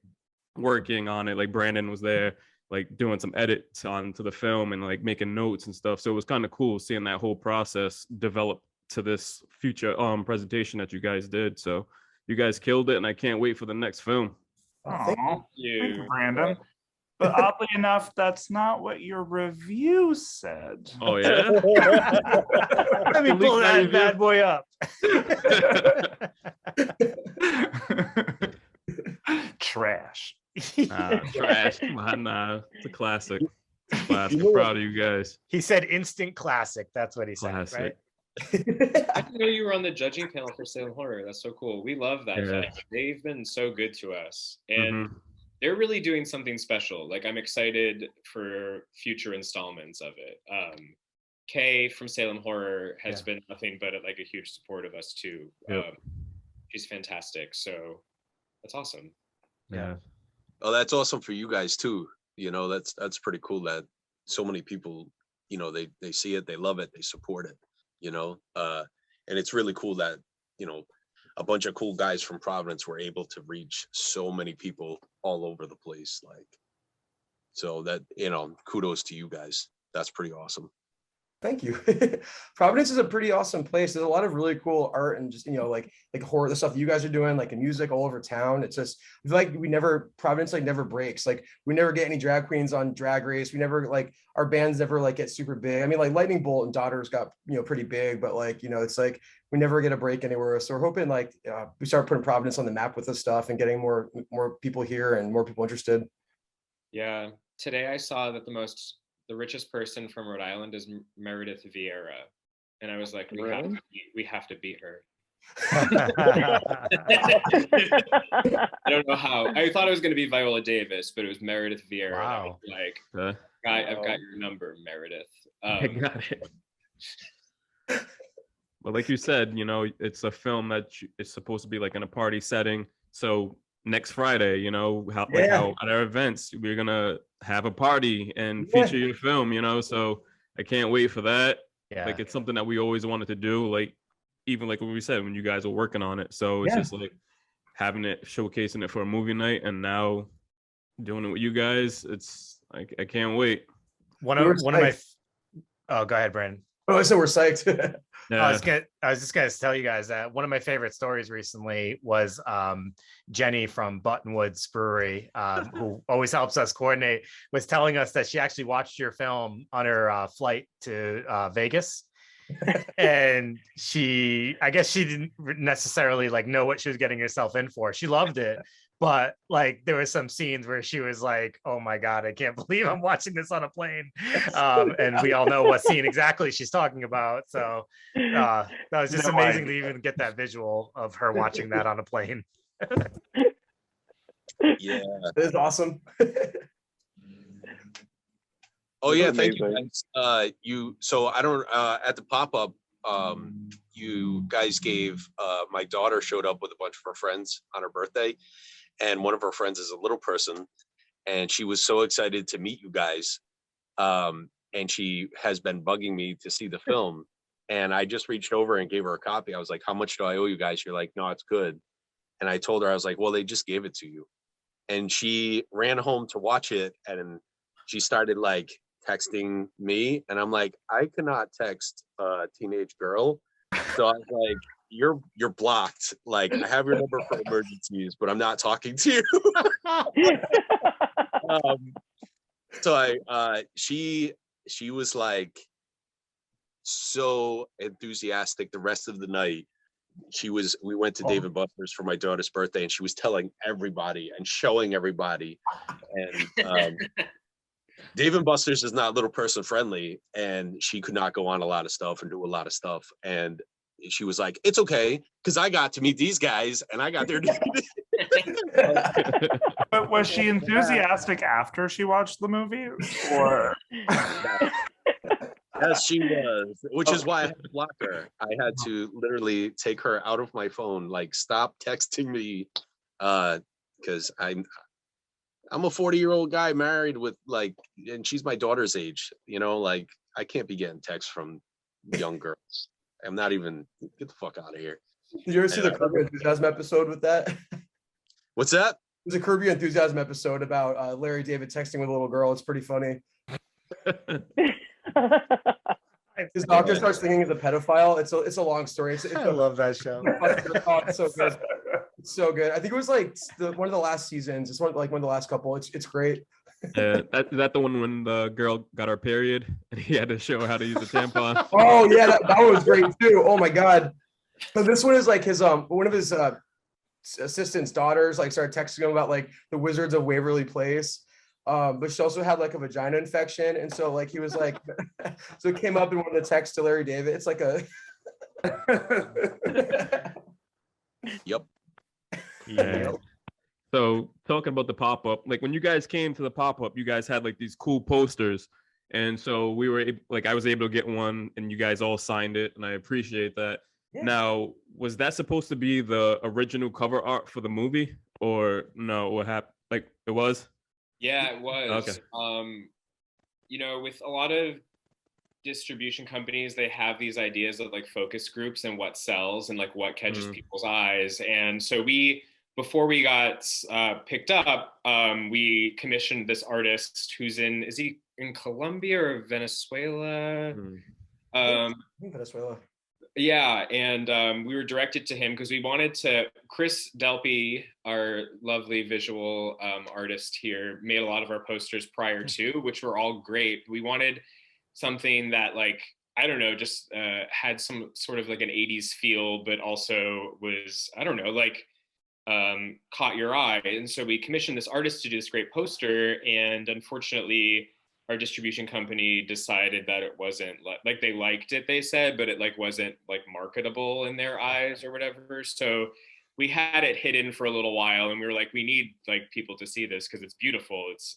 working on it. Like Brandon was there, like doing some edits onto the film and like making notes and stuff. So it was kind of cool seeing that whole process develop to this future presentation that you guys did. So you guys killed it, and I can't wait for the next film. Thank you, Brandon. But oddly enough, that's not what your review said. Oh yeah. Let me pull that bad boy up. Trash. Trash. Come on, nah. It's a classic. It's a classic. I'm proud of you guys. He said instant classic. That's what he said, Classic. right? I didn't know you were on the judging panel for Salem Horror. That's so cool. We love that. Yeah. They've been so good to us, and Mhm. they're really doing something special. Like I'm excited for future installments of it. Kay from Salem Horror has been nothing but like a huge support of us too. Yep. She's fantastic. So that's awesome. Yeah. Oh, that's awesome for you guys too. You know, that's pretty cool that so many people, you know, they see it, they love it, they support it, you know. And it's really cool that, you know, a bunch of cool guys from Providence were able to reach so many people all over the place. Like, so that, you know, kudos to you guys. That's pretty awesome. Thank you. Providence is a pretty awesome place. There's a lot of really cool art and just, you know, like horror, the stuff that you guys are doing, like in music all over town. It's just, I feel like Providence like never breaks. Like we never get any drag queens on Drag Race. We never like, our bands never like get super big. I mean, like Lightning Bolt and Daughters got, you know, pretty big, but like, you know, it's like, we never get a break anywhere. So we're hoping like we start putting Providence on the map with this stuff and getting more people here and more people interested. Yeah. Today I saw that the richest person from Rhode Island is Meredith Vieira, and I was like, we have to beat her. I don't know how. I thought it was going to be Viola Davis, but it was Meredith Vieira. Wow. Like, I've got your number, Meredith. I got it. But like you said, you know, it's a film that is supposed to be like in a party setting. So next Friday, you know, how at our events, we're gonna have a party and feature your film, you know. So I can't wait for that. Yeah. Like it's something that we always wanted to do, like even like what we said when you guys were working on it. So it's just like having it, showcasing it for a movie night, and now doing it with you guys. It's like I can't wait. One of my oh, go ahead, Brandon. Oh, so we're psyched. I was just gonna tell you guys that one of my favorite stories recently was Jenny from Buttonwoods Brewery, who always helps us coordinate, was telling us that she actually watched your film on her flight to Vegas. And I guess she didn't necessarily like know what she was getting herself in for. She loved it, but like there were some scenes where she was like, oh my God, I can't believe I'm watching this on a plane. And we all know what scene exactly she's talking about. So that was just amazing to even get that visual of her watching that on a plane. Yeah, it is awesome. Oh yeah, thank you guys. So I don't at the pop-up, you guys gave my daughter showed up with a bunch of her friends on her birthday, and one of her friends is a little person, and she was so excited to meet you guys, and she has been bugging me to see the film, and I just reached over and gave her a copy. I was like, how much do I owe you guys? You're like, no, it's good. And I told her, I was like, well, they just gave it to you. And she ran home to watch it, and she started like texting me, and I'm like, I cannot text a teenage girl. So I was like, you're blocked. Like, I have your number for emergencies, but I'm not talking to you. She was like so enthusiastic the rest of the night. We went to Dave and Buster's for my daughter's birthday, and she was telling everybody and showing everybody. And Dave and Buster's is not little person friendly, and she could not go on a lot of stuff and do a lot of stuff. And she was like, it's okay, because I got to meet these guys and I got there. But was she enthusiastic after she watched the movie, or? Yes, she was, which is why I had to block her. I had to literally take her out of my phone, like, stop texting me, because I'm a 40-year-old guy married with, like, and she's my daughter's age, you know, like, I can't be getting texts from young girls. I'm not even, get the fuck out of here. Did you ever see the Curb Your Enthusiasm episode with that? What's that? There's a Curb Your Enthusiasm episode about Larry David texting with a little girl. It's pretty funny. His doctor starts thinking he's a pedophile. It's a long story. I love that show. It's so good. It's so good. I think it was like one of the last seasons. It's one of the last couple. It's great. Is that the one when the girl got her period and he had to show her how to use a tampon? Oh yeah, that one was great too. Oh my god. But this one is like his one of his assistant's daughters like started texting him about like the Wizards of Waverly Place. But she also had like a vagina infection, and so like he was like, so it came up in one of the texts to Larry David. It's like a Yep. Yeah. So talking about the pop-up, like when you guys came to the pop-up, you guys had like these cool posters, and so we were I was able to get one, and you guys all signed it, and I appreciate that. Yeah. Now, was that supposed to be the original cover art for the movie, or no? What happened? Like it was? Yeah, it was. Okay. You know, with a lot of distribution companies, they have these ideas of like focus groups and what sells and like what catches people's eyes. And so before we got picked up, we commissioned this artist who's is he in Colombia or Venezuela? Venezuela. Yeah, and we were directed to him because we wanted to. Chris Delpy, our lovely visual artist here, made a lot of our posters prior to, which were all great. We wanted something that, like, I don't know, just had some sort of like an 80s feel, but also was, I don't know, like caught your eye. And so we commissioned this artist to do this great poster, and unfortunately, our distribution company decided that it wasn't like they liked it, they said, but it like wasn't like marketable in their eyes or whatever. So we had it hidden for a little while, and we were like, we need like people to see this because it's beautiful. It's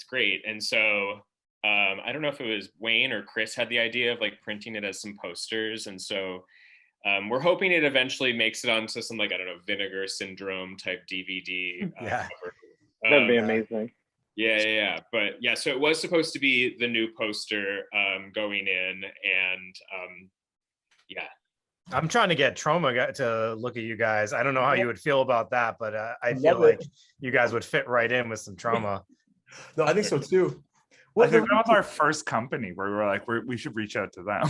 great. And so I don't know if it was Wayne or Chris had the idea of like printing it as some posters. And so we're hoping it eventually makes it onto some like, I don't know, Vinegar Syndrome type DVD. Yeah. That'd be amazing. Yeah. But yeah, so it was supposed to be the new poster going in, and yeah. I'm trying to get Trauma to look at you guys. I don't know how you would feel about that, but I feel like you guys would fit right in with some Trauma. No, I think so too. Well, I think that was our first company where we were like, we should reach out to them.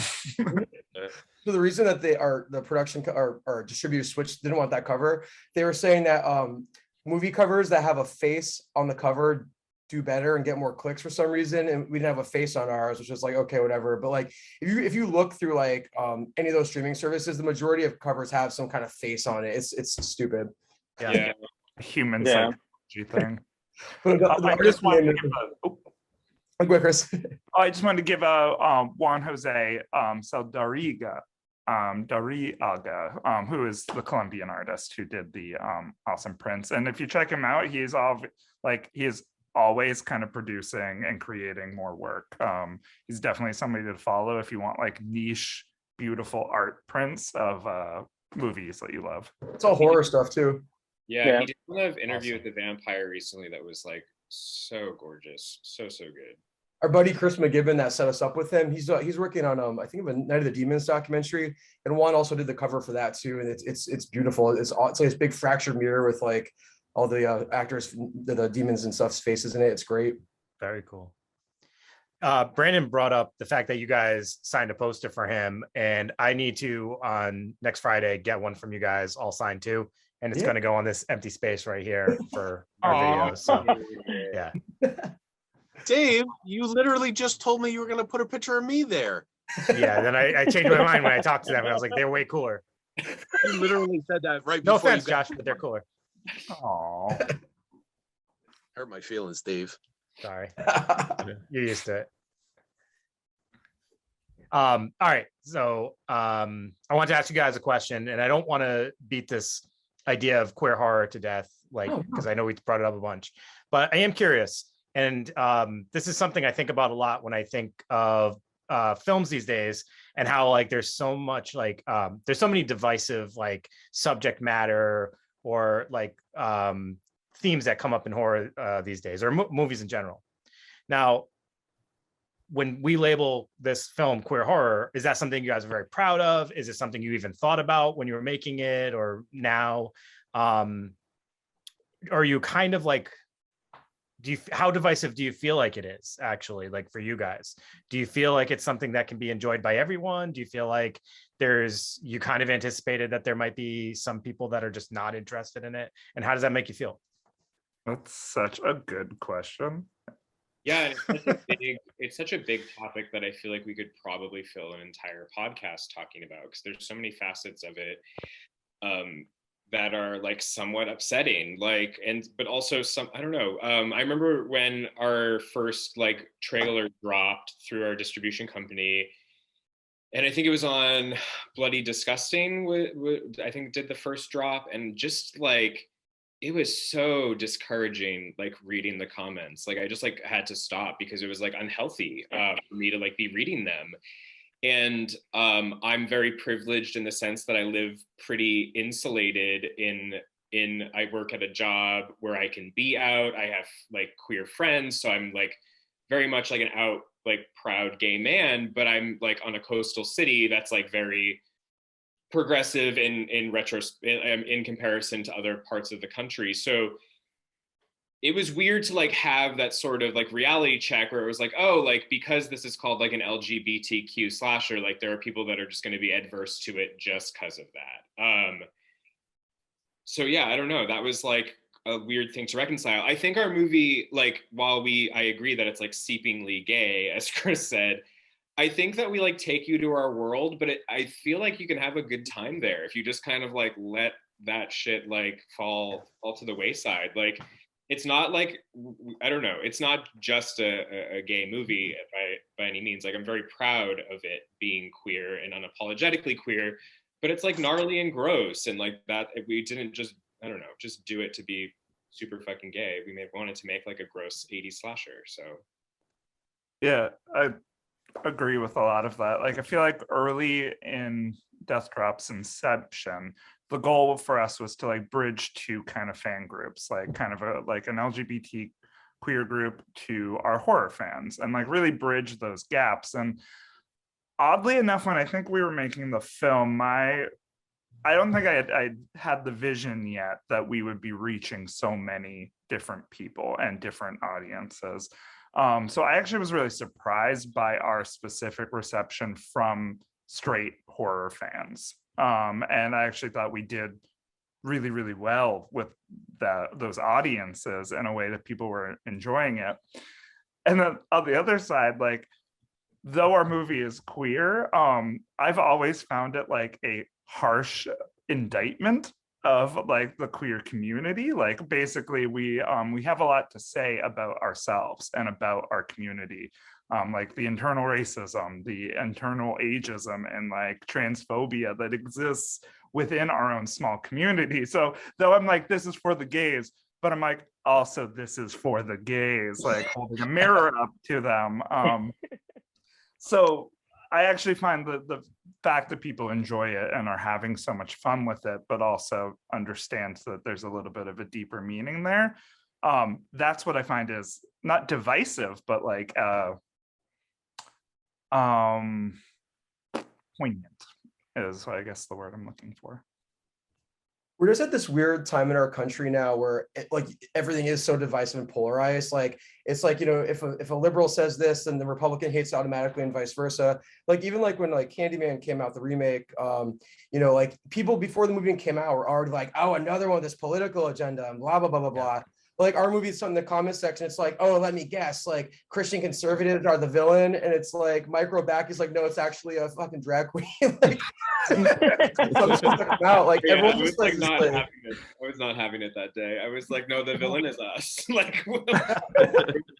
So the reason that the production or distributors didn't want that cover, they were saying that movie covers that have a face on the cover do better and get more clicks for some reason, and we didn't have a face on ours, which was like, okay, whatever. But like if you look through like any of those streaming services, the majority of covers have some kind of face on it. It's stupid. Yeah. Human psychology thing. But I just wanted to give a Juan Jose Saldariga, who is the Colombian artist who did the awesome prints. And if you check him out, he is always kind of producing and creating more work. He's definitely somebody to follow if you want like niche, beautiful art prints of movies that you love. It's all horror stuff too. Yeah. He did an interview with the vampire recently that was like so gorgeous, so good. our buddy Chris McGibbon that set us up with him. He's working on I think of a Night of the Demons documentary, and Juan also did the cover for that too. And it's beautiful. It's like this big fractured mirror with like all the actors, the demons and stuff's faces in it. It's great. Very cool. Brandon brought up the fact that you guys signed a poster for him, and I need to on next Friday get one from you guys all signed too, and it's going to go on this empty space right here for our video. So yeah. Dave, you literally just told me you were going to put a picture of me there. Yeah, then I changed my mind when I talked to them, and I was like, they're way cooler. You literally said that right No before. offense, Josh, but they're cooler. Oh, Hurt my feelings, Dave. Sorry. You're used to it. All right. So I want to ask you guys a question, and I don't want to beat this idea of queer horror to death, like, because I know we brought it up a bunch, but I am curious. And this is something I think about a lot when I think of films these days, and how like there's so much like there's so many divisive like subject matter or like themes that come up in horror these days, or movies in general. Now, when we label this film queer horror, is that something you guys are very proud of? Is it something you even thought about when you were making it, or now? Are you kind of like, how divisive do you feel like it is actually, like for you guys? Do you feel like it's something that can be enjoyed by everyone? Do you feel like you kind of anticipated that there might be some people that are just not interested in it? And how does that make you feel? that's such a good question. Yeah, it's such a big topic that I feel like we could probably fill an entire podcast talking about, because there's so many facets of it that are like somewhat upsetting, like, but also some, I don't know. I remember when our first like trailer dropped through our distribution company, and I think it was on Bloody Disgusting. I think did the first drop, and just like, it was so discouraging, like reading the comments. Like I just like had to stop, because it was like unhealthy for me to like be reading them. And I'm very privileged in the sense that I live pretty insulated I work at a job where I can be out. I have like queer friends. So I'm like very much like an out, like proud gay man, but I'm like on a coastal city that's like very progressive in comparison to other parts of the country. So it was weird to like have that sort of like reality check where it was like, oh, like because this is called like an LGBTQ slasher, like there are people that are just going to be adverse to it just because of that. So yeah, I don't know. That was like a weird thing to reconcile. I think our movie, like while I agree that it's like seepingly gay, as Chris said, I think that we like take you to our world, but I feel like you can have a good time there if you just kind of like let that shit like fall to the wayside. Like it's not like, I don't know, it's not just a gay movie by any means. Like I'm very proud of it being queer and unapologetically queer, but it's like gnarly and gross, and like that we didn't just, I don't know, just do it to be super fucking gay. We wanted to make like a gross 80s slasher. So Yeah, I agree with a lot of that. Like I feel like early in Death Drop's inception, the goal for us was to like bridge two kind of fan groups, like kind of like an LGBT queer group to our horror fans, and like really bridge those gaps. And oddly enough, when I think we were making the film, I don't think I had the vision yet that we would be reaching so many different people and different audiences. So I actually was really surprised by our specific reception from straight horror fans. And I actually thought we did really, really well with those audiences in a way that people were enjoying it. And then on the other side, like, though our movie is queer, I've always found it like a harsh indictment of like the queer community. Like basically we have a lot to say about ourselves and about our community, like the internal racism, the internal ageism, and like transphobia that exists within our own small community. So though I'm like, this is for the gays, but I'm like, also this is for the gays, like holding a mirror up to them. So I actually find the fact that people enjoy it and are having so much fun with it, but also understand that there's a little bit of a deeper meaning there. That's what I find is not divisive, but like Poignant is, I guess, the word I'm looking for. We're just at this weird time in our country now where like everything is so divisive and polarized. Like it's like, you know, if a liberal says this, then the Republican hates automatically and vice versa. Like even like when like Candyman came out, the remake, you know, like people before the movie came out were already like, oh, another one with this political agenda and blah, blah, blah, blah, blah. Like our movie, in the comment section, it's like, oh, let me guess, like Christian conservatives are the villain, and it's like Micro Back is like, no, it's actually a fucking drag queen. Like, out. Like Yeah, everyone I was just like like, not having it. I was not having it that day. I was like, no, the villain is us. Like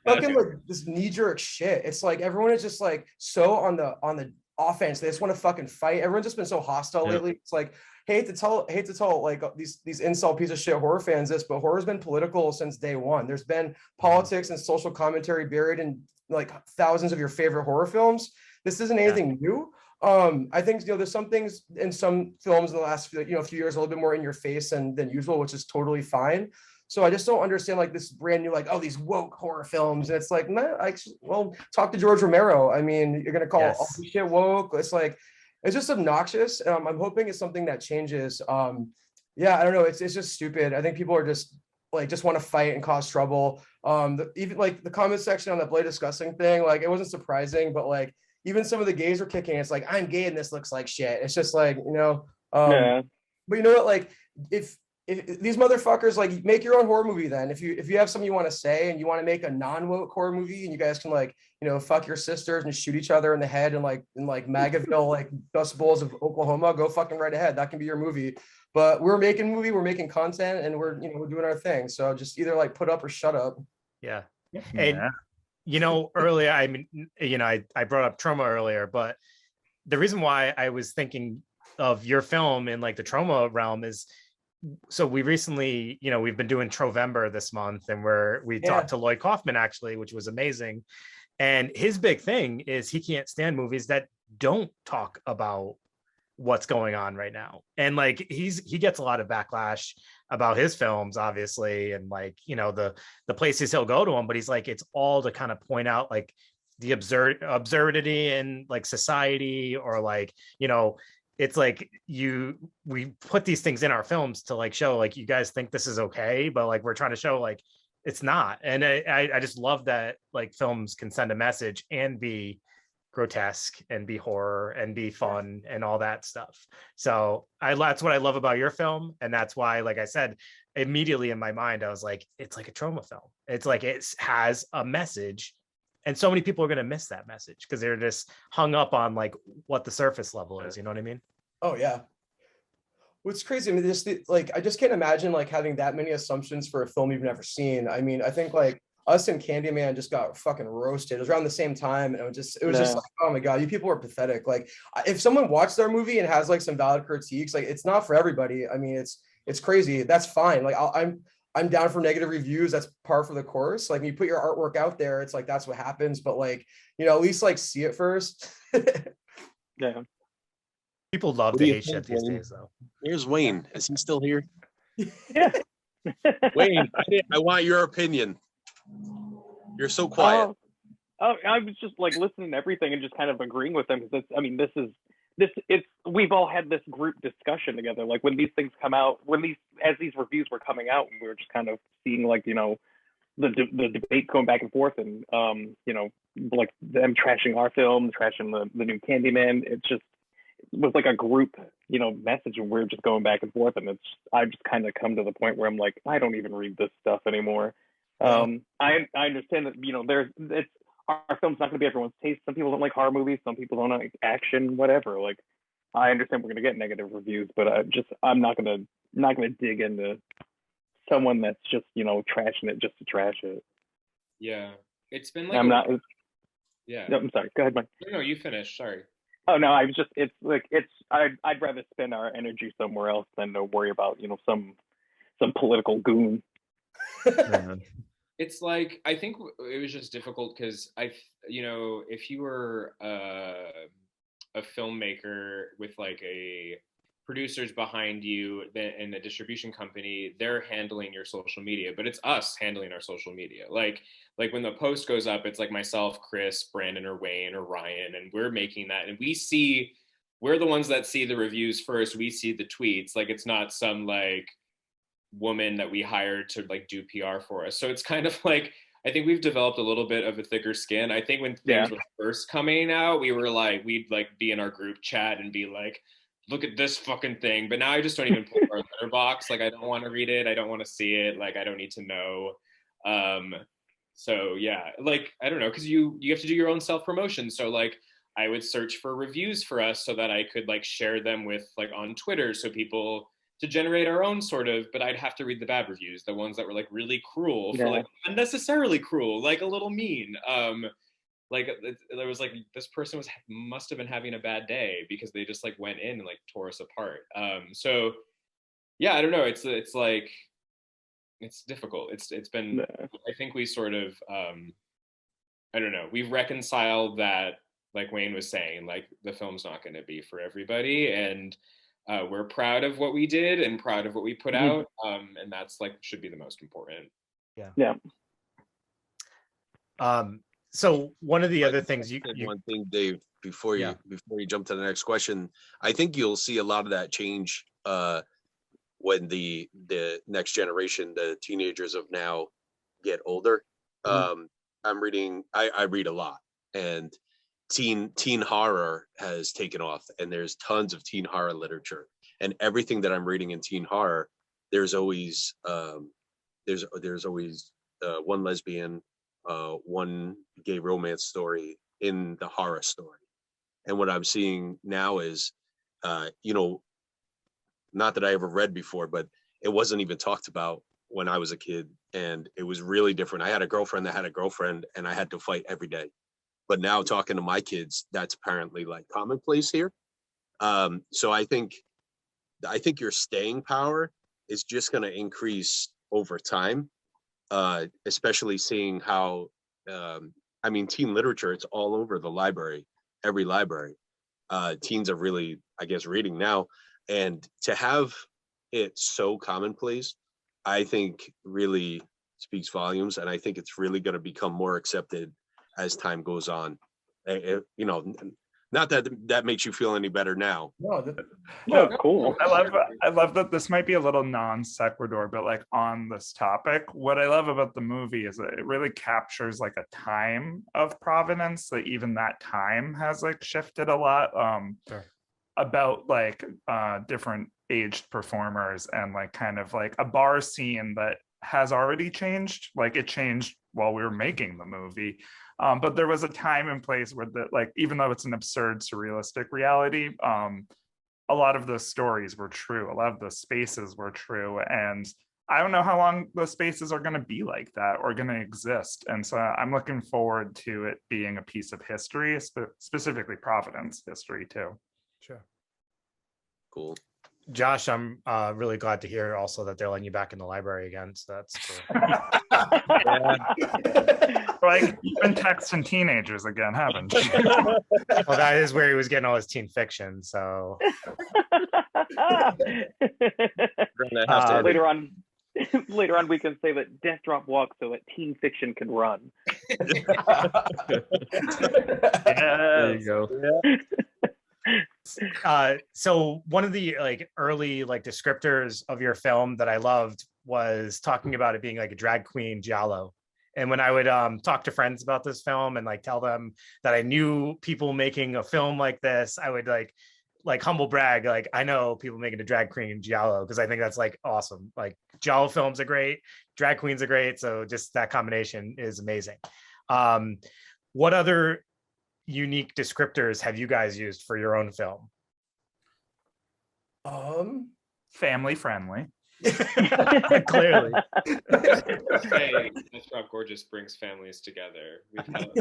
fucking like this knee-jerk shit. It's like everyone is just like so on the offense. They just want to fucking fight. Everyone's just been so hostile lately. It's like hate to tell like these insult piece of shit horror fans this, but horror's been political since day one. There's been politics and social commentary buried in like thousands of your favorite horror films. This isn't anything new. I think, you know, there's some things in some films in the last few years a little bit more in your face than usual, which is totally fine. So I just don't understand like this brand new, like, oh, these woke horror films. And it's like, nah, well, talk to George Romero. I mean, you're gonna call all this shit woke. It's like, it's just obnoxious. I'm hoping it's something that changes. Yeah, I don't know. It's just stupid. I think people are just want to fight and cause trouble. Even like the comment section on the Blade discussing thing, like it wasn't surprising, but like even some of the gays were kicking. It's like, I'm gay and this looks like shit. It's just like, you know, but you know what? Like if these motherfuckers, like, make your own horror movie then. If you have something you want to say and you want to make a non-woke horror movie and you guys can, like, you know, fuck your sisters and shoot each other in the head and like in like Magaville, like Dust Bowls of Oklahoma, go fucking right ahead. That can be your movie. But we're making movie, we're making content, and we're doing our thing. So just either like put up or shut up. Yeah. And you know, earlier, I mean, you know, I brought up trauma earlier, but the reason why I was thinking of your film in like the trauma realm is, so we recently, you know, we've been doing Trovember this month, and we talked to Lloyd Kaufman actually, which was amazing. And his big thing is he can't stand movies that don't talk about what's going on right now. And like he gets a lot of backlash about his films, obviously, and like, you know, the places he'll go to them, but he's like, it's all to kind of point out like the absurdity in like society, or like, you know, it's like we put these things in our films to like show like, you guys think this is okay, but like we're trying to show like it's not. And I just love that like films can send a message and be grotesque and be horror and be fun and all that stuff. So that's what I love about your film. And that's why, like I said, immediately in my mind, I was like, it's like a trauma film. It's like, it has a message. And so many people are going to miss that message because they're just hung up on like what the surface level is. You know what I mean? Oh yeah. What's crazy, I mean, like, I just can't imagine like having that many assumptions for a film you've never seen. I mean, I think like us and Candyman just got fucking roasted. It was around the same time, and it was just like, oh my god, you people are pathetic. Like, if someone watched our movie and has like some valid critiques, like, it's not for everybody. I mean, it's crazy. That's fine. Like, I'm down for negative reviews. That's par for the course. Like, when you put your artwork out there, it's like that's what happens. But like, you know, at least like see it first. Yeah. People love to hate shit these days, though. Here's Wayne. Is he still here? Yeah. Wayne, I want your opinion. You're so quiet. I was just like listening to everything and just kind of agreeing with them, because we've all had this group discussion together. Like when these things come out, as these reviews were coming out, and we were just kind of seeing like, you know, the debate going back and forth, and you know, like them trashing our film, trashing the new Candyman. It was like a group, you know, message, and we're just going back and forth, and I've just kind of come to the point where I'm like, I don't even read this stuff anymore. I understand that, you know, our film's not going to be everyone's taste. Some people don't like horror movies, some people don't like action, whatever. Like, I understand we're going to get negative reviews, but I'm not going to dig into someone that's just, you know, trashing it just to trash it. Yeah, it's been like yeah. No, I'm sorry. Go ahead, Mike. No, you finish. Sorry. Oh no, I'd rather spend our energy somewhere else than to worry about, you know, some political goon. It's like, I think it was just difficult because you know, if you were a filmmaker with like a producers behind you and the distribution company, they're handling your social media, but it's us handling our social media. Like when the post goes up, it's like myself, Chris, Brandon, or Wayne, or Ryan, and we're making that. And we're the ones that see the reviews first. We see the tweets. Like, it's not some like woman that we hired to like do PR for us. So it's kind of like, I think we've developed a little bit of a thicker skin. I think when things were first coming out, we were like, we'd like be in our group chat and be like, look at this fucking thing. But now I just don't even put our letterbox. Like, I don't want to read it. I don't want to see it. Like, I don't need to know. So yeah, like, I don't know, because you have to do your own self-promotion. So like, I would search for reviews for us so that I could like share them with like on Twitter, so people to generate our own sort of, but I'd have to read the bad reviews, the ones that were like really cruel, for like unnecessarily cruel, like a little mean. Like there was like, this person must have been having a bad day because they just like went in and like tore us apart. So yeah, I don't know. It's like, it's difficult. It's been, I think we sort of, I don't know, we've reconciled that, like Wayne was saying, like the film's not going to be for everybody. And we're proud of what we did and proud of what we put out. And that's like, should be the most important. Yeah. So one of the other things one thing, Dave, before you jump to the next question, I think you'll see a lot of that change when the next generation, the teenagers of now, get older. I'm reading, I read a lot, and teen horror has taken off, and there's tons of teen horror literature, and everything that I'm reading in teen horror, there's always one lesbian, one gay romance story in the horror story. And what I'm seeing now is, not that I ever read before, but it wasn't even talked about when I was a kid, and it was really different. I had a girlfriend that had a girlfriend, and I had to fight every day. But now talking to my kids, that's apparently like commonplace here. So I think your staying power is just going to increase over time, especially seeing how, teen literature, it's all over the library, every library. Teens are really, I guess, reading now. And to have it so commonplace, I think really speaks volumes. And I think it's really going to become more accepted as time goes on. Not that makes you feel any better now. No, cool. I love that this might be a little non sequitur, but like on this topic, what I love about the movie is that it really captures like a time of Providence, that even that time has like shifted a lot. About like different aged performers, and like kind of like a bar scene that has already changed. Like it changed while we were making the movie. But there was a time and place where like, even though it's an absurd, surrealistic reality, a lot of those stories were true. A lot of the spaces were true. And I don't know how long the spaces are going to be like that or going to exist. And so I'm looking forward to it being a piece of history, specifically Providence history too. Sure. Cool. Josh, I'm really glad to hear also that they're letting you back in the library again. So that's cool. Like, you've been texting teenagers again, haven't you? Well, that is where he was getting all his teen fiction. So later on, we can say that Death Drop walks so that teen fiction can run. There you go. So one of the like early like descriptors of your film that I loved was talking about it being like a drag queen giallo. And when I would talk to friends about this film and like tell them that I knew people making a film like this, I would like humble brag, like I know people making a drag queen giallo, because I think that's like awesome. Like giallo films are great, drag queens are great, so just that combination is amazing. What other unique descriptors have you guys used for your own film? Family friendly. Clearly. Hey, Death Drop Gorgeous brings families together. We've had a lot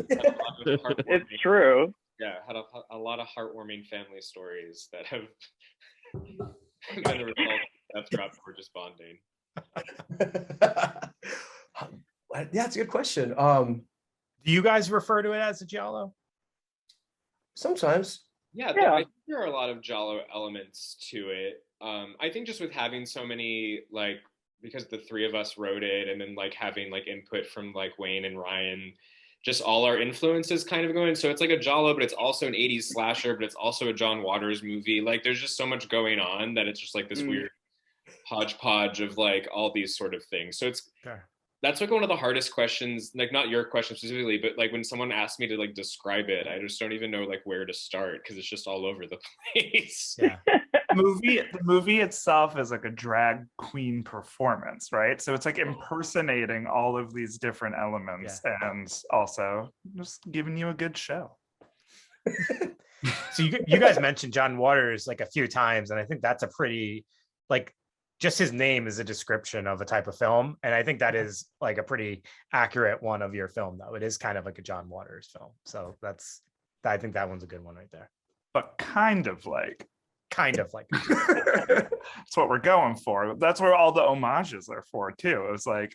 of heartwarming, It's true. yeah, had a lot of heartwarming family stories that have been a result of Death Drop Gorgeous bonding. Yeah, that's a good question. Do you guys refer to it as a giallo? Sometimes. Yeah, Yeah. I think there are a lot of Jalo elements to it. I think just with having so many like because the three of us wrote it, and then like having like input from like Wayne and Ryan, just all our influences kind of going. So it's like a Jalo, but it's also an '80s slasher, but it's also a John Waters movie. Like there's just so much going on that it's just like this weird hodgepodge of like all these sort of things. So it's Sure. that's like one of the hardest questions, like not your question specifically, but like when someone asks me to like describe it, I just don't even know like where to start because it's just all over the place. Yeah. The movie itself is like a drag queen performance, right? So it's like impersonating all of these different elements and also just giving you a good show. So you guys mentioned John Waters like a few times, and I think that's a pretty like just his name is a description of a type of film, and I think that is like a pretty accurate one of your film, though. It is kind of like a John Waters film, so I think that one's a good one right there. But kind of like That's what we're going for. That's where all the homages are for too. It's like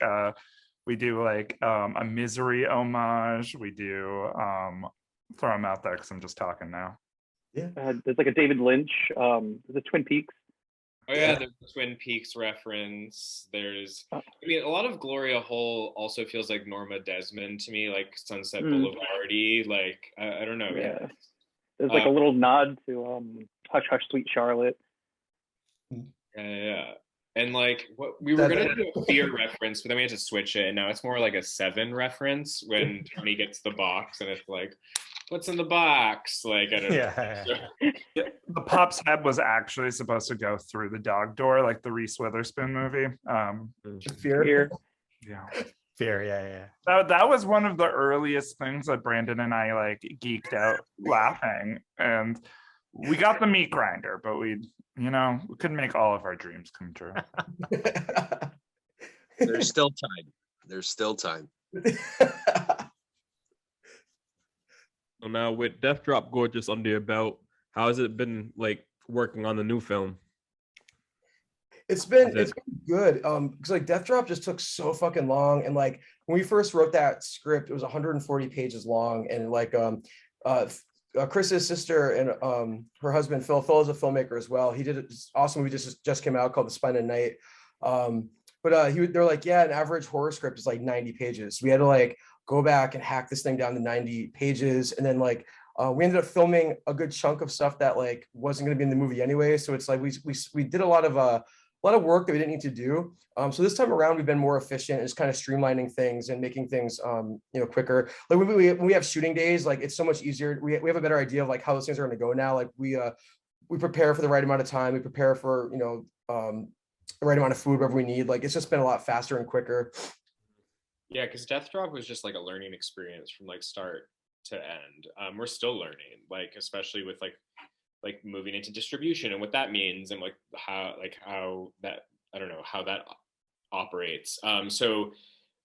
we do like a Misery homage. We do throw them out there because I'm just talking now. Yeah. There's like a David Lynch. There's a Twin Peaks. Oh yeah, there's the Twin Peaks reference. There's, I mean, a lot of Gloria Hole also feels like Norma Desmond to me, like Sunset Boulevard-y. Like I don't know. Yeah. There's like a little nod to Hush Hush Sweet Charlotte. Yeah. And like what we were gonna do a Fear reference, but then we had to switch it, and now it's more like a Seven reference when Tony gets the box, and it's like, what's in the box? Like I don't know. The pup's head was actually supposed to go through the dog door, like the Reese Witherspoon movie. Fear. Yeah. Fear, yeah. That was one of the earliest things that Brandon and I like geeked out laughing, and we got the meat grinder, but we couldn't make all of our dreams come true. There's still time. There's still time. So now with Death Drop Gorgeous under your belt, how has it been like working on the new film? It's been good. Because like Death Drop just took so fucking long. And like when we first wrote that script, it was 140 pages long. And like Chris's sister and her husband Phil is a filmmaker as well. He did an awesome movie just came out called The Spine of Night. They're like, yeah, an average horror script is like 90 pages. We had to like go back and hack this thing down to 90 pages. And then like we ended up filming a good chunk of stuff that like wasn't going to be in the movie anyway. So it's like we did a lot of work that we didn't need to do. So this time around, we've been more efficient, just kind of streamlining things and making things, quicker. Like when we have shooting days, like it's so much easier. We have a better idea of like how those things are going to go now. Like we prepare for the right amount of time. We prepare for, the right amount of food, whatever we need. Like it's just been a lot faster and quicker. Yeah, because Death Drop was just like a learning experience from like start to end. We're still learning, like especially with like moving into distribution and what that means, and like how that I don't know how that operates. So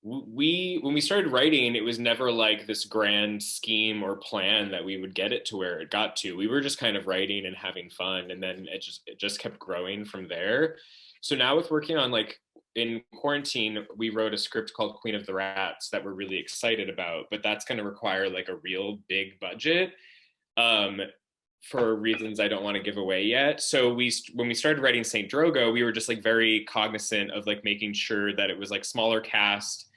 when we started writing, it was never like this grand scheme or plan that we would get it to where it got to. We were just kind of writing and having fun, and then it just kept growing from there. So now with working on like in quarantine, we wrote a script called Queen of the Rats that we're really excited about, but that's going to require like a real big budget. For reasons I don't want to give away yet. So when we started writing Saint Drogo, we were just like very cognizant of like making sure that it was like smaller cast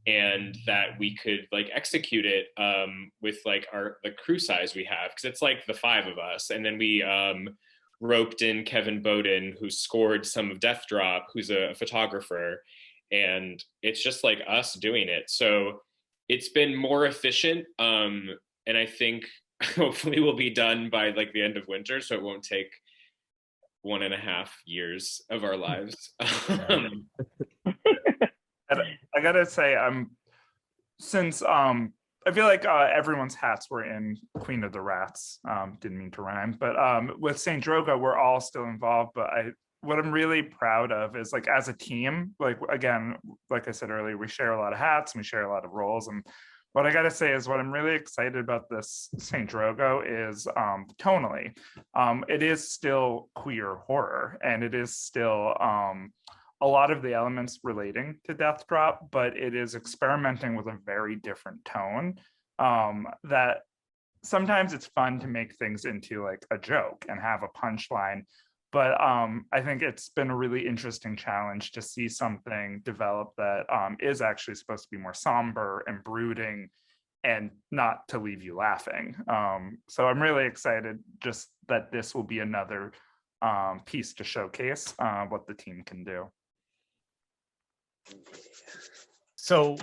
and that we could like execute it with like the crew size we have, because it's like the 5 of us. And then we roped in Kevin Bowden, who scored some of Death Drop, who's a photographer, and it's just like us doing it. So it's been more efficient, and I think hopefully we'll be done by like the end of winter, so it won't take 1.5 years of our lives. I gotta say, I feel like everyone's hats were in Queen of the Rats. Didn't mean to rhyme, but with Saint Drogo, we're all still involved. But what I'm really proud of is like as a team, like again, like I said earlier, we share a lot of hats and we share a lot of roles. And what I gotta say is what I'm really excited about this Saint Drogo is tonally. It is still queer horror, and it is still a lot of the elements relating to Death Drop, but it is experimenting with a very different tone that sometimes it's fun to make things into like a joke and have a punchline. But I think it's been a really interesting challenge to see something develop that is actually supposed to be more somber and brooding and not to leave you laughing. So I'm really excited just that this will be another piece to showcase what the team can do. So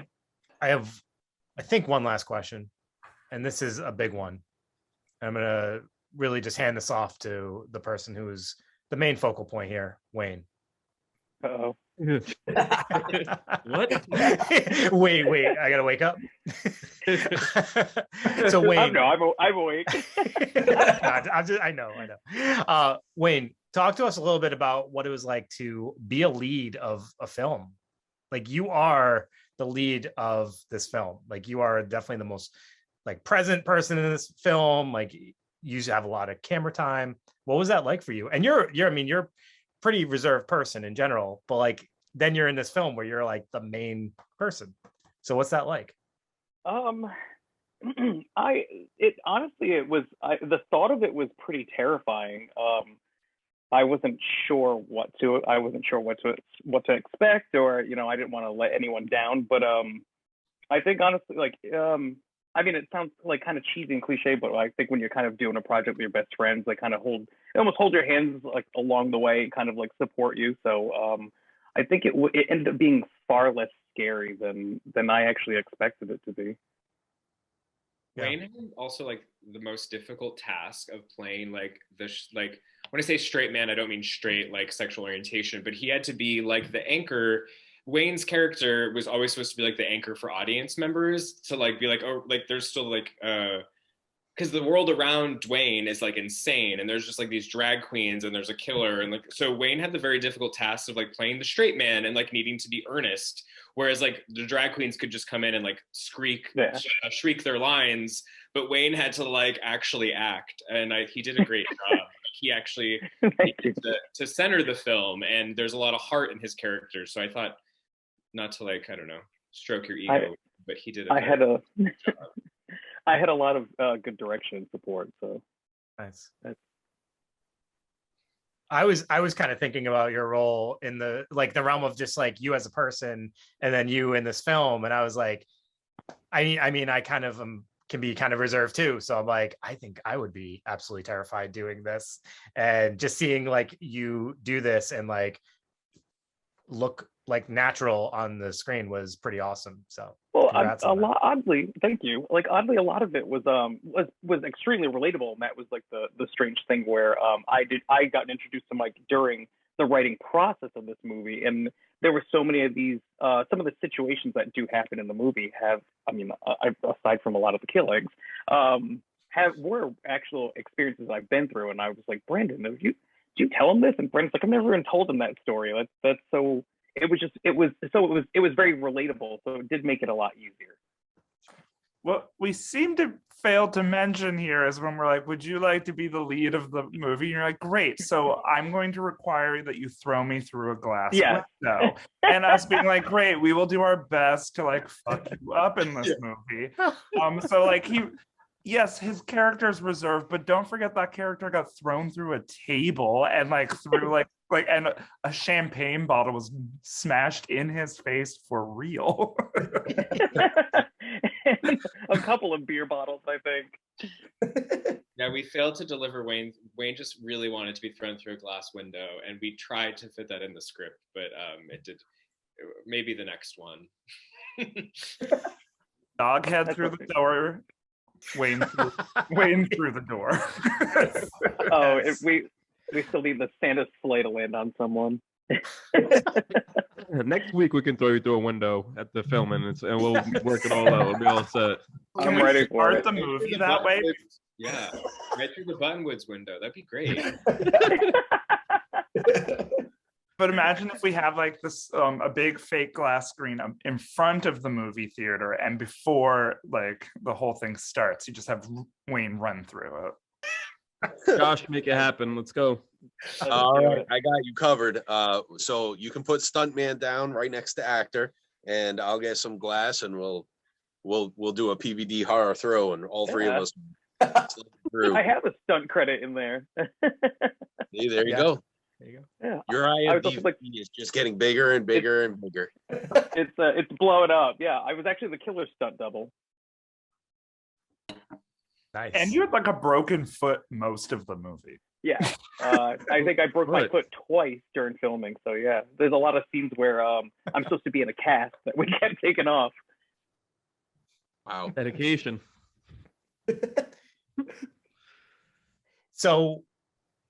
I think one last question, and this is a big one. I'm gonna really just hand this off to the person who is the main focal point here, Wayne. Uh-oh. What? wait, I gotta wake up. So Wayne, No, I'm awake. I know. Wayne, talk to us a little bit about what it was like to be a lead of a film. Like, you are the lead of this film. Like, you are definitely the most like present person in this film. Like, you have a lot of camera time. What was that like for you? And you're a pretty reserved person in general, but like then you're in this film where you're like the main person. So what's that like? Honestly, the thought of it was pretty terrifying. I wasn't sure what to expect, or I didn't want to let anyone down. But I think honestly, like it sounds like kind of cheesy and cliche, but I think when you're kind of doing a project with your best friends, they kind of almost hold your hands like along the way, and kind of like support you. So I think it ended up being far less scary than I actually expected it to be. Wayne had also like the most difficult task of playing like like when I say straight man, I don't mean straight like sexual orientation, but he had to be like the anchor. Wayne's character was always supposed to be like the anchor for audience members to like be like, oh, like there's still like because the world around Dwayne is like insane, and there's just like these drag queens and there's a killer, and like so Wayne had the very difficult task of like playing the straight man and like needing to be earnest, whereas like the drag queens could just come in and like shriek their lines, but Wayne had to like actually act, and he did a great job. He actually to center the film, and there's a lot of heart in his character. So I thought, not to like, I don't know, stroke your ego, but he did. I had a lot of good direction and support. So nice. I was kind of thinking about your role in the realm of just like you as a person, and then you in this film, and I was like, I kind of can be kind of reserved too. So I'm like, I think I would be absolutely terrified doing this, and just seeing like you do this and like look like natural on the screen was pretty awesome. So oddly, thank you. Like oddly, a lot of it was extremely relatable, and that was like the strange thing where I got introduced to Mike during the writing process of this movie, and there were so many of these some of the situations that do happen in the movie aside from a lot of the killings were actual experiences I've been through. And I was like, Brandon, did you tell him this? And Brandon's like, I've never even told him that story. That's so it was very relatable, so it did make it a lot easier. What we seem to fail to mention here is when we're like, would you like to be the lead of the movie? And you're like, great. So I'm going to require that you throw me through a glass window. And us being like, great, we will do our best to like fuck you up in this movie. So like yes, his character is reserved, but don't forget that character got thrown through a table and like through and a champagne bottle was smashed in his face for real. A couple of beer bottles, I think. Yeah, we failed to deliver Wayne. Wayne just really wanted to be thrown through a glass window, and we tried to fit that in the script, but it did. Maybe the next one. Dog head through the door. Wayne through the door. Oh, we still need the Santa's sleigh to land on someone. Next week we can throw you through a window at the film, and we'll work it all out. We'll be all set. Can we start the movie that way? Yeah, right through the Buttonwoods window. That'd be great. But imagine if we have like this a big fake glass screen in front of the movie theater, and before like the whole thing starts, you just have Wayne run through it. Josh, make it happen. Let's go. All right, I got you covered. So you can put stuntman down right next to actor, and I'll get some glass, and we'll do a PVD horror throw, and all three of us True. I have a stunt credit in there. See, there you Yeah. go. There you go. Yeah, Your I was also IMDb like, is just getting bigger and bigger and bigger. it's blowing up. Yeah, I was actually the killer stunt double. Nice. And you had like a broken foot most of the movie. Yeah, I think I broke my Right. foot twice during filming. So yeah, there's a lot of scenes where I'm supposed to be in a cast that we kept taking off. Wow. Dedication. So,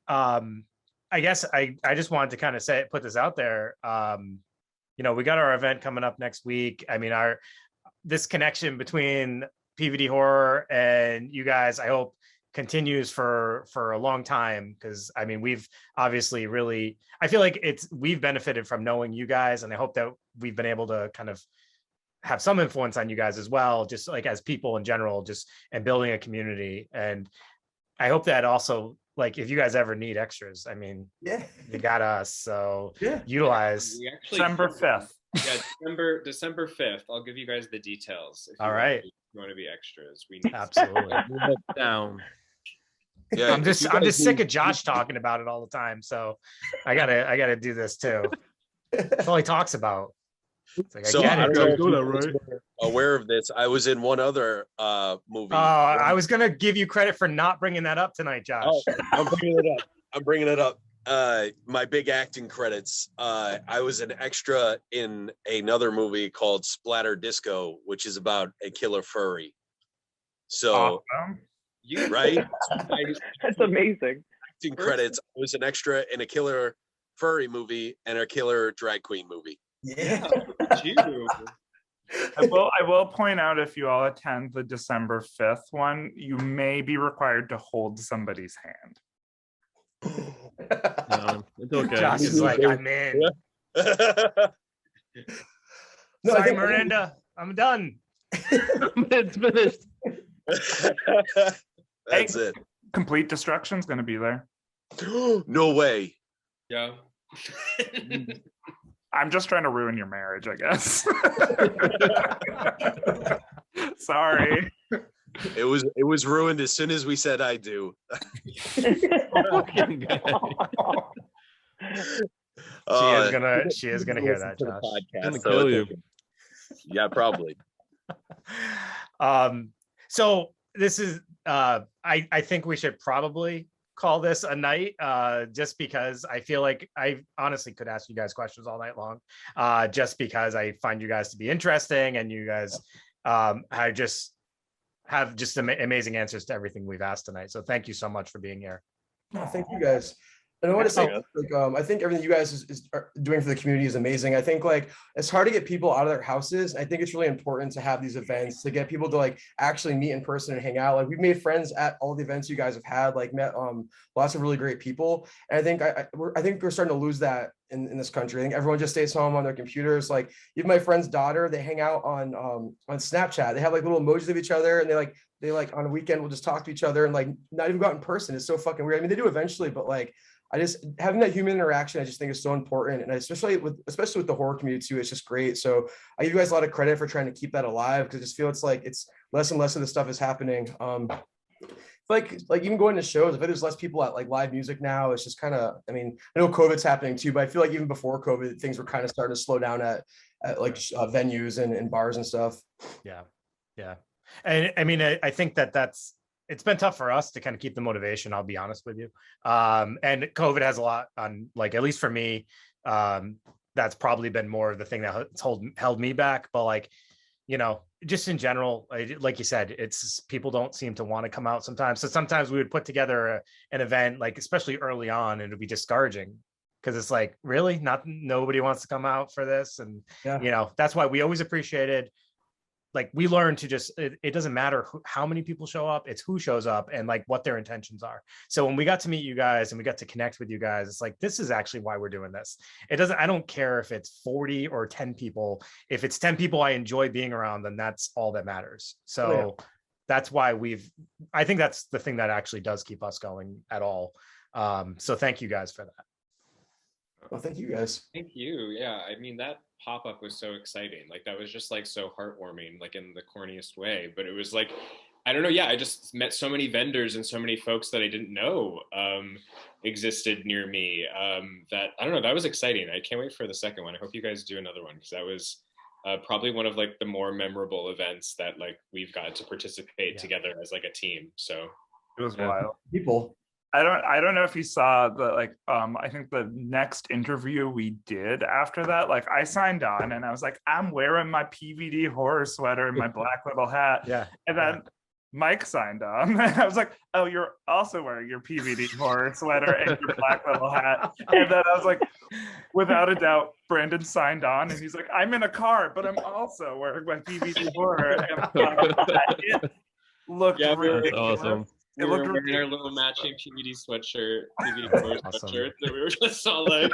I guess I just wanted to kind of put this out there. You know, we got our event coming up next week. I mean, this connection between PVD horror and you guys, I hope continues for a long time, because I mean, we've obviously really, I feel like we've benefited from knowing you guys, and I hope that we've been able to kind of have some influence on you guys as well, just like as people in general, just and building a community. And I hope that also, like, if you guys ever need extras, I mean, Yeah. you got us, so Yeah. utilize. We actually December 5th. Yeah, December 5th. I'll give you guys the details. If All right. you want to be extras. We need Absolutely. Down. Yeah, I'm if just you I'm guys just sick need- of Josh talking about it all the time, so I gotta do this too. That's all he talks about. It's like, So I get I it, don't know dude. if Do you that, guys right? were aware of this. I was in one other movie. I was gonna give you credit for not bringing that up tonight, Josh. Oh, I'm bringing it up. I'm bringing it up. My big acting credits. I was an extra in another movie called Splatter Disco, which is about a killer furry. So, Awesome. you right? That's amazing. Acting credits. I was an extra in a killer furry movie and a killer drag queen movie. Yeah. you. I will point out, if you all attend the December 5th one, you may be required to hold somebody's hand. No, it's okay. Josh is like, I'm in. No, I Sorry, think Miranda, I'm done. It's finished. That's it. Complete Destruction's going to be there. No way. Yeah. I'm just trying to ruin your marriage, I guess. Sorry. It was ruined as soon as we said I do. Fucking guy. She is gonna hear that, Josh. Gonna kill you. Yeah, probably. So this is I think we should probably call this a night, just because I feel like I honestly could ask you guys questions all night long, just because I find you guys to be interesting, and you guys I just have just amazing answers to everything we've asked tonight. So thank you so much for being here. No, thank you guys. And I want to say, like, I think everything you guys are doing for the community is amazing. I think, like, it's hard to get people out of their houses. I think it's really important to have these events to get people to, like, actually meet in person and hang out. Like, we've made friends at all the events you guys have had, like, met lots of really great people. And I think I think we're starting to lose that in this country. I think everyone just stays home on their computers. Like, even my friend's daughter, they hang out on Snapchat. They have like little emojis of each other, and they like on a weekend will just talk to each other and like not even go out in person. It's so fucking weird. I mean, they do eventually, but like, I just having that human interaction, I just think is so important. And especially with the horror community too, it's just great. So I give you guys a lot of credit for trying to keep that alive, because I just feel it's like it's less and less of this stuff is happening. Like even going to shows, I feel there's less people at like live music now. It's just kind of, I mean, I know COVID's happening too, but I feel like even before COVID, things were kind of starting to slow down at like venues and bars and stuff. Yeah. And I mean, I think it's been tough for us to kind of keep the motivation, I'll be honest with you. And COVID has a lot on, like, at least for me, that's probably been more of the thing that's held me back. But like, you know, just in general, like you said, it's people don't seem to want to come out sometimes. So sometimes we would put together an event, like especially early on, and it would be discouraging because it's like, really, nobody wants to come out for this. And you know, that's why we always appreciated, like, we learned to just, it doesn't matter how many people show up, it's who shows up and like what their intentions are. So when we got to meet you guys and we got to connect with you guys, it's like, this is actually why we're doing this. I don't care if it's 40 or 10 people. If it's 10 people I enjoy being around, then that's all that matters. So that's why I think that's the thing that actually does keep us going at all. So thank you guys for that. Well, thank you guys. Thank you. Yeah, I mean, that pop-up was so exciting. Like, that was just like so heartwarming, like in the corniest way. But it was like, I don't know. Yeah, I just met so many vendors and so many folks that I didn't know existed near me. That I don't know. That was exciting. I can't wait for the second one. I hope you guys do another one because that was probably one of like the more memorable events that like we've got to participate together as like a team. So It was wild. People. I don't know if you saw the like I think the next interview we did after that, like I signed on and I was like, I'm wearing my PVD horror sweater and my black little hat. Yeah. And then Mike signed on. And I was like, oh, you're also wearing your PVD horror sweater and your black little hat. And then I was like, without a doubt, Brandon signed on and he's like, I'm in a car, but I'm also wearing my PVD horror. And it looked really awesome. We were wearing our little matching PVD sweatshirt, PVD horror sweatshirt that we were just all like.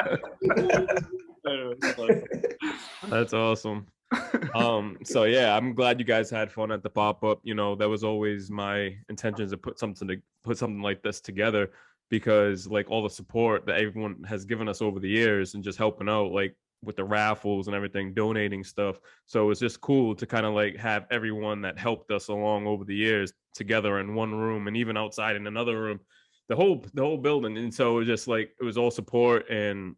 That's awesome. So yeah, I'm glad you guys had fun at the pop-up. You know, that was always my intentions to put something like this together, because like all the support that everyone has given us over the years and just helping out like with the raffles and everything, donating stuff. So it's just cool to kind of like have everyone that helped us along over the years together in one room and even outside in another room, the whole building. And so it was just like, it was all support and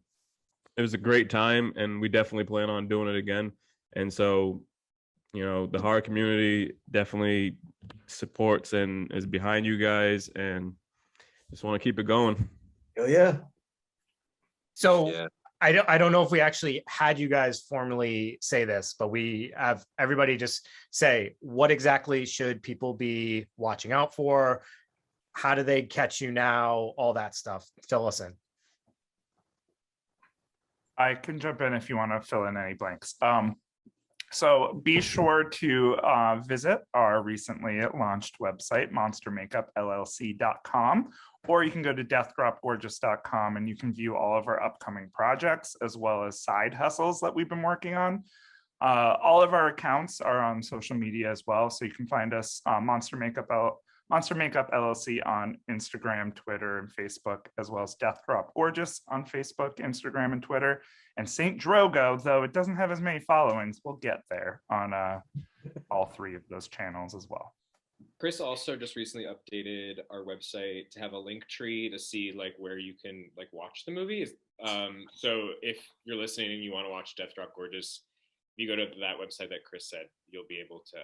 it was a great time, and we definitely plan on doing it again. And so, you know, the horror community definitely supports and is behind you guys, and just want to keep it going. Hell yeah. So Yeah. I don't know if we actually had you guys formally say this, but we have everybody just say, what exactly should people be watching out for? How do they catch you now? All that stuff. Fill us in. I can jump in if you want to fill in any blanks. So be sure to visit our recently launched website, monstermakeupllc.com, or you can go to deathdropgorgeous.com and you can view all of our upcoming projects as well as side hustles that we've been working on. All of our accounts are on social media as well, so you can find us Monster Makeup LLC on Instagram, Twitter, and Facebook, as well as Death Drop Gorgeous on Facebook, Instagram, and Twitter. And Saint Drogo, though it doesn't have as many followings, we'll get there on all three of those channels as well. Chris also just recently updated our website to have a link tree to see like where you can like watch the movie. So if you're listening and you want to watch Death Drop Gorgeous, if you go to that website that Chris said, you'll be able to.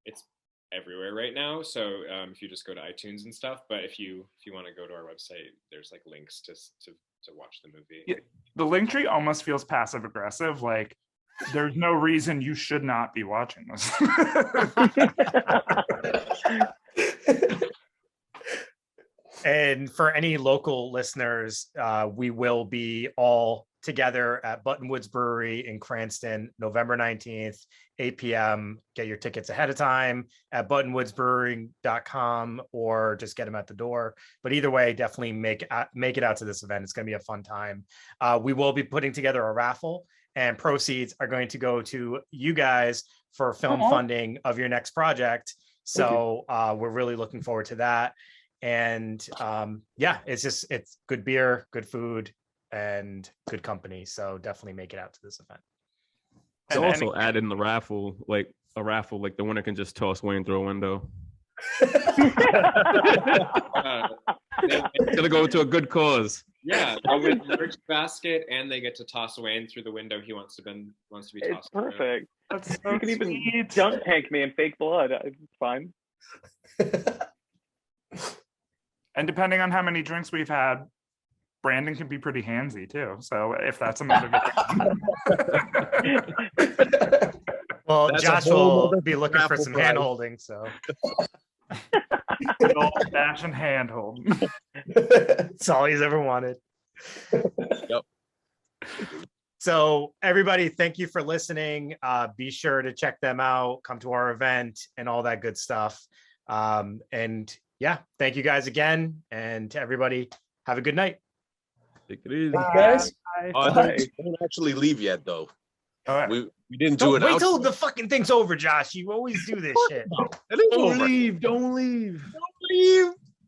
It's everywhere right now, so if you just go to iTunes and stuff. But if you want to go to our website, there's like links to watch the movie. Yeah, the link tree almost feels passive aggressive, like there's no reason you should not be watching this. And for any local listeners, we will be all together at Buttonwoods Brewery in Cranston, November 19th, 8 p.m. Get your tickets ahead of time at buttonwoodsbrewing.com or just get them at the door. But either way, definitely make it out to this event. It's going to be a fun time. We will be putting together a raffle, and proceeds are going to go to you guys for film funding of your next project. So we're really looking forward to that. And yeah, it's good beer, good food, and good company. So definitely make it out to this event. So also add in the raffle, like the winner can just toss Wayne through a window. It's gonna go to a good cause. Yeah, they win the merch basket, and they get to toss Wayne through the window he wants to be tossed. It's perfect. That's so You can even sweet. dunk tank me in fake blood. It's fine. And depending on how many drinks we've had, Brandon can be pretty handsy too. So if that's a motivation. Well, That's Josh a whole will other be looking for raffle some prize. hand holding. So Good old-fashioned handhold. that's all he's ever wanted. Yep. So everybody, thank you for listening. Be sure to check them out, come to our event and all that good stuff. And yeah, thank you guys again. And to everybody, have a good night. Take it easy. Guys. Don't actually leave yet, though. All right. We didn't do Don't it. wait till the fucking thing's over, Josh. You always do this shit. Don't Don't leave. Don't leave. leave.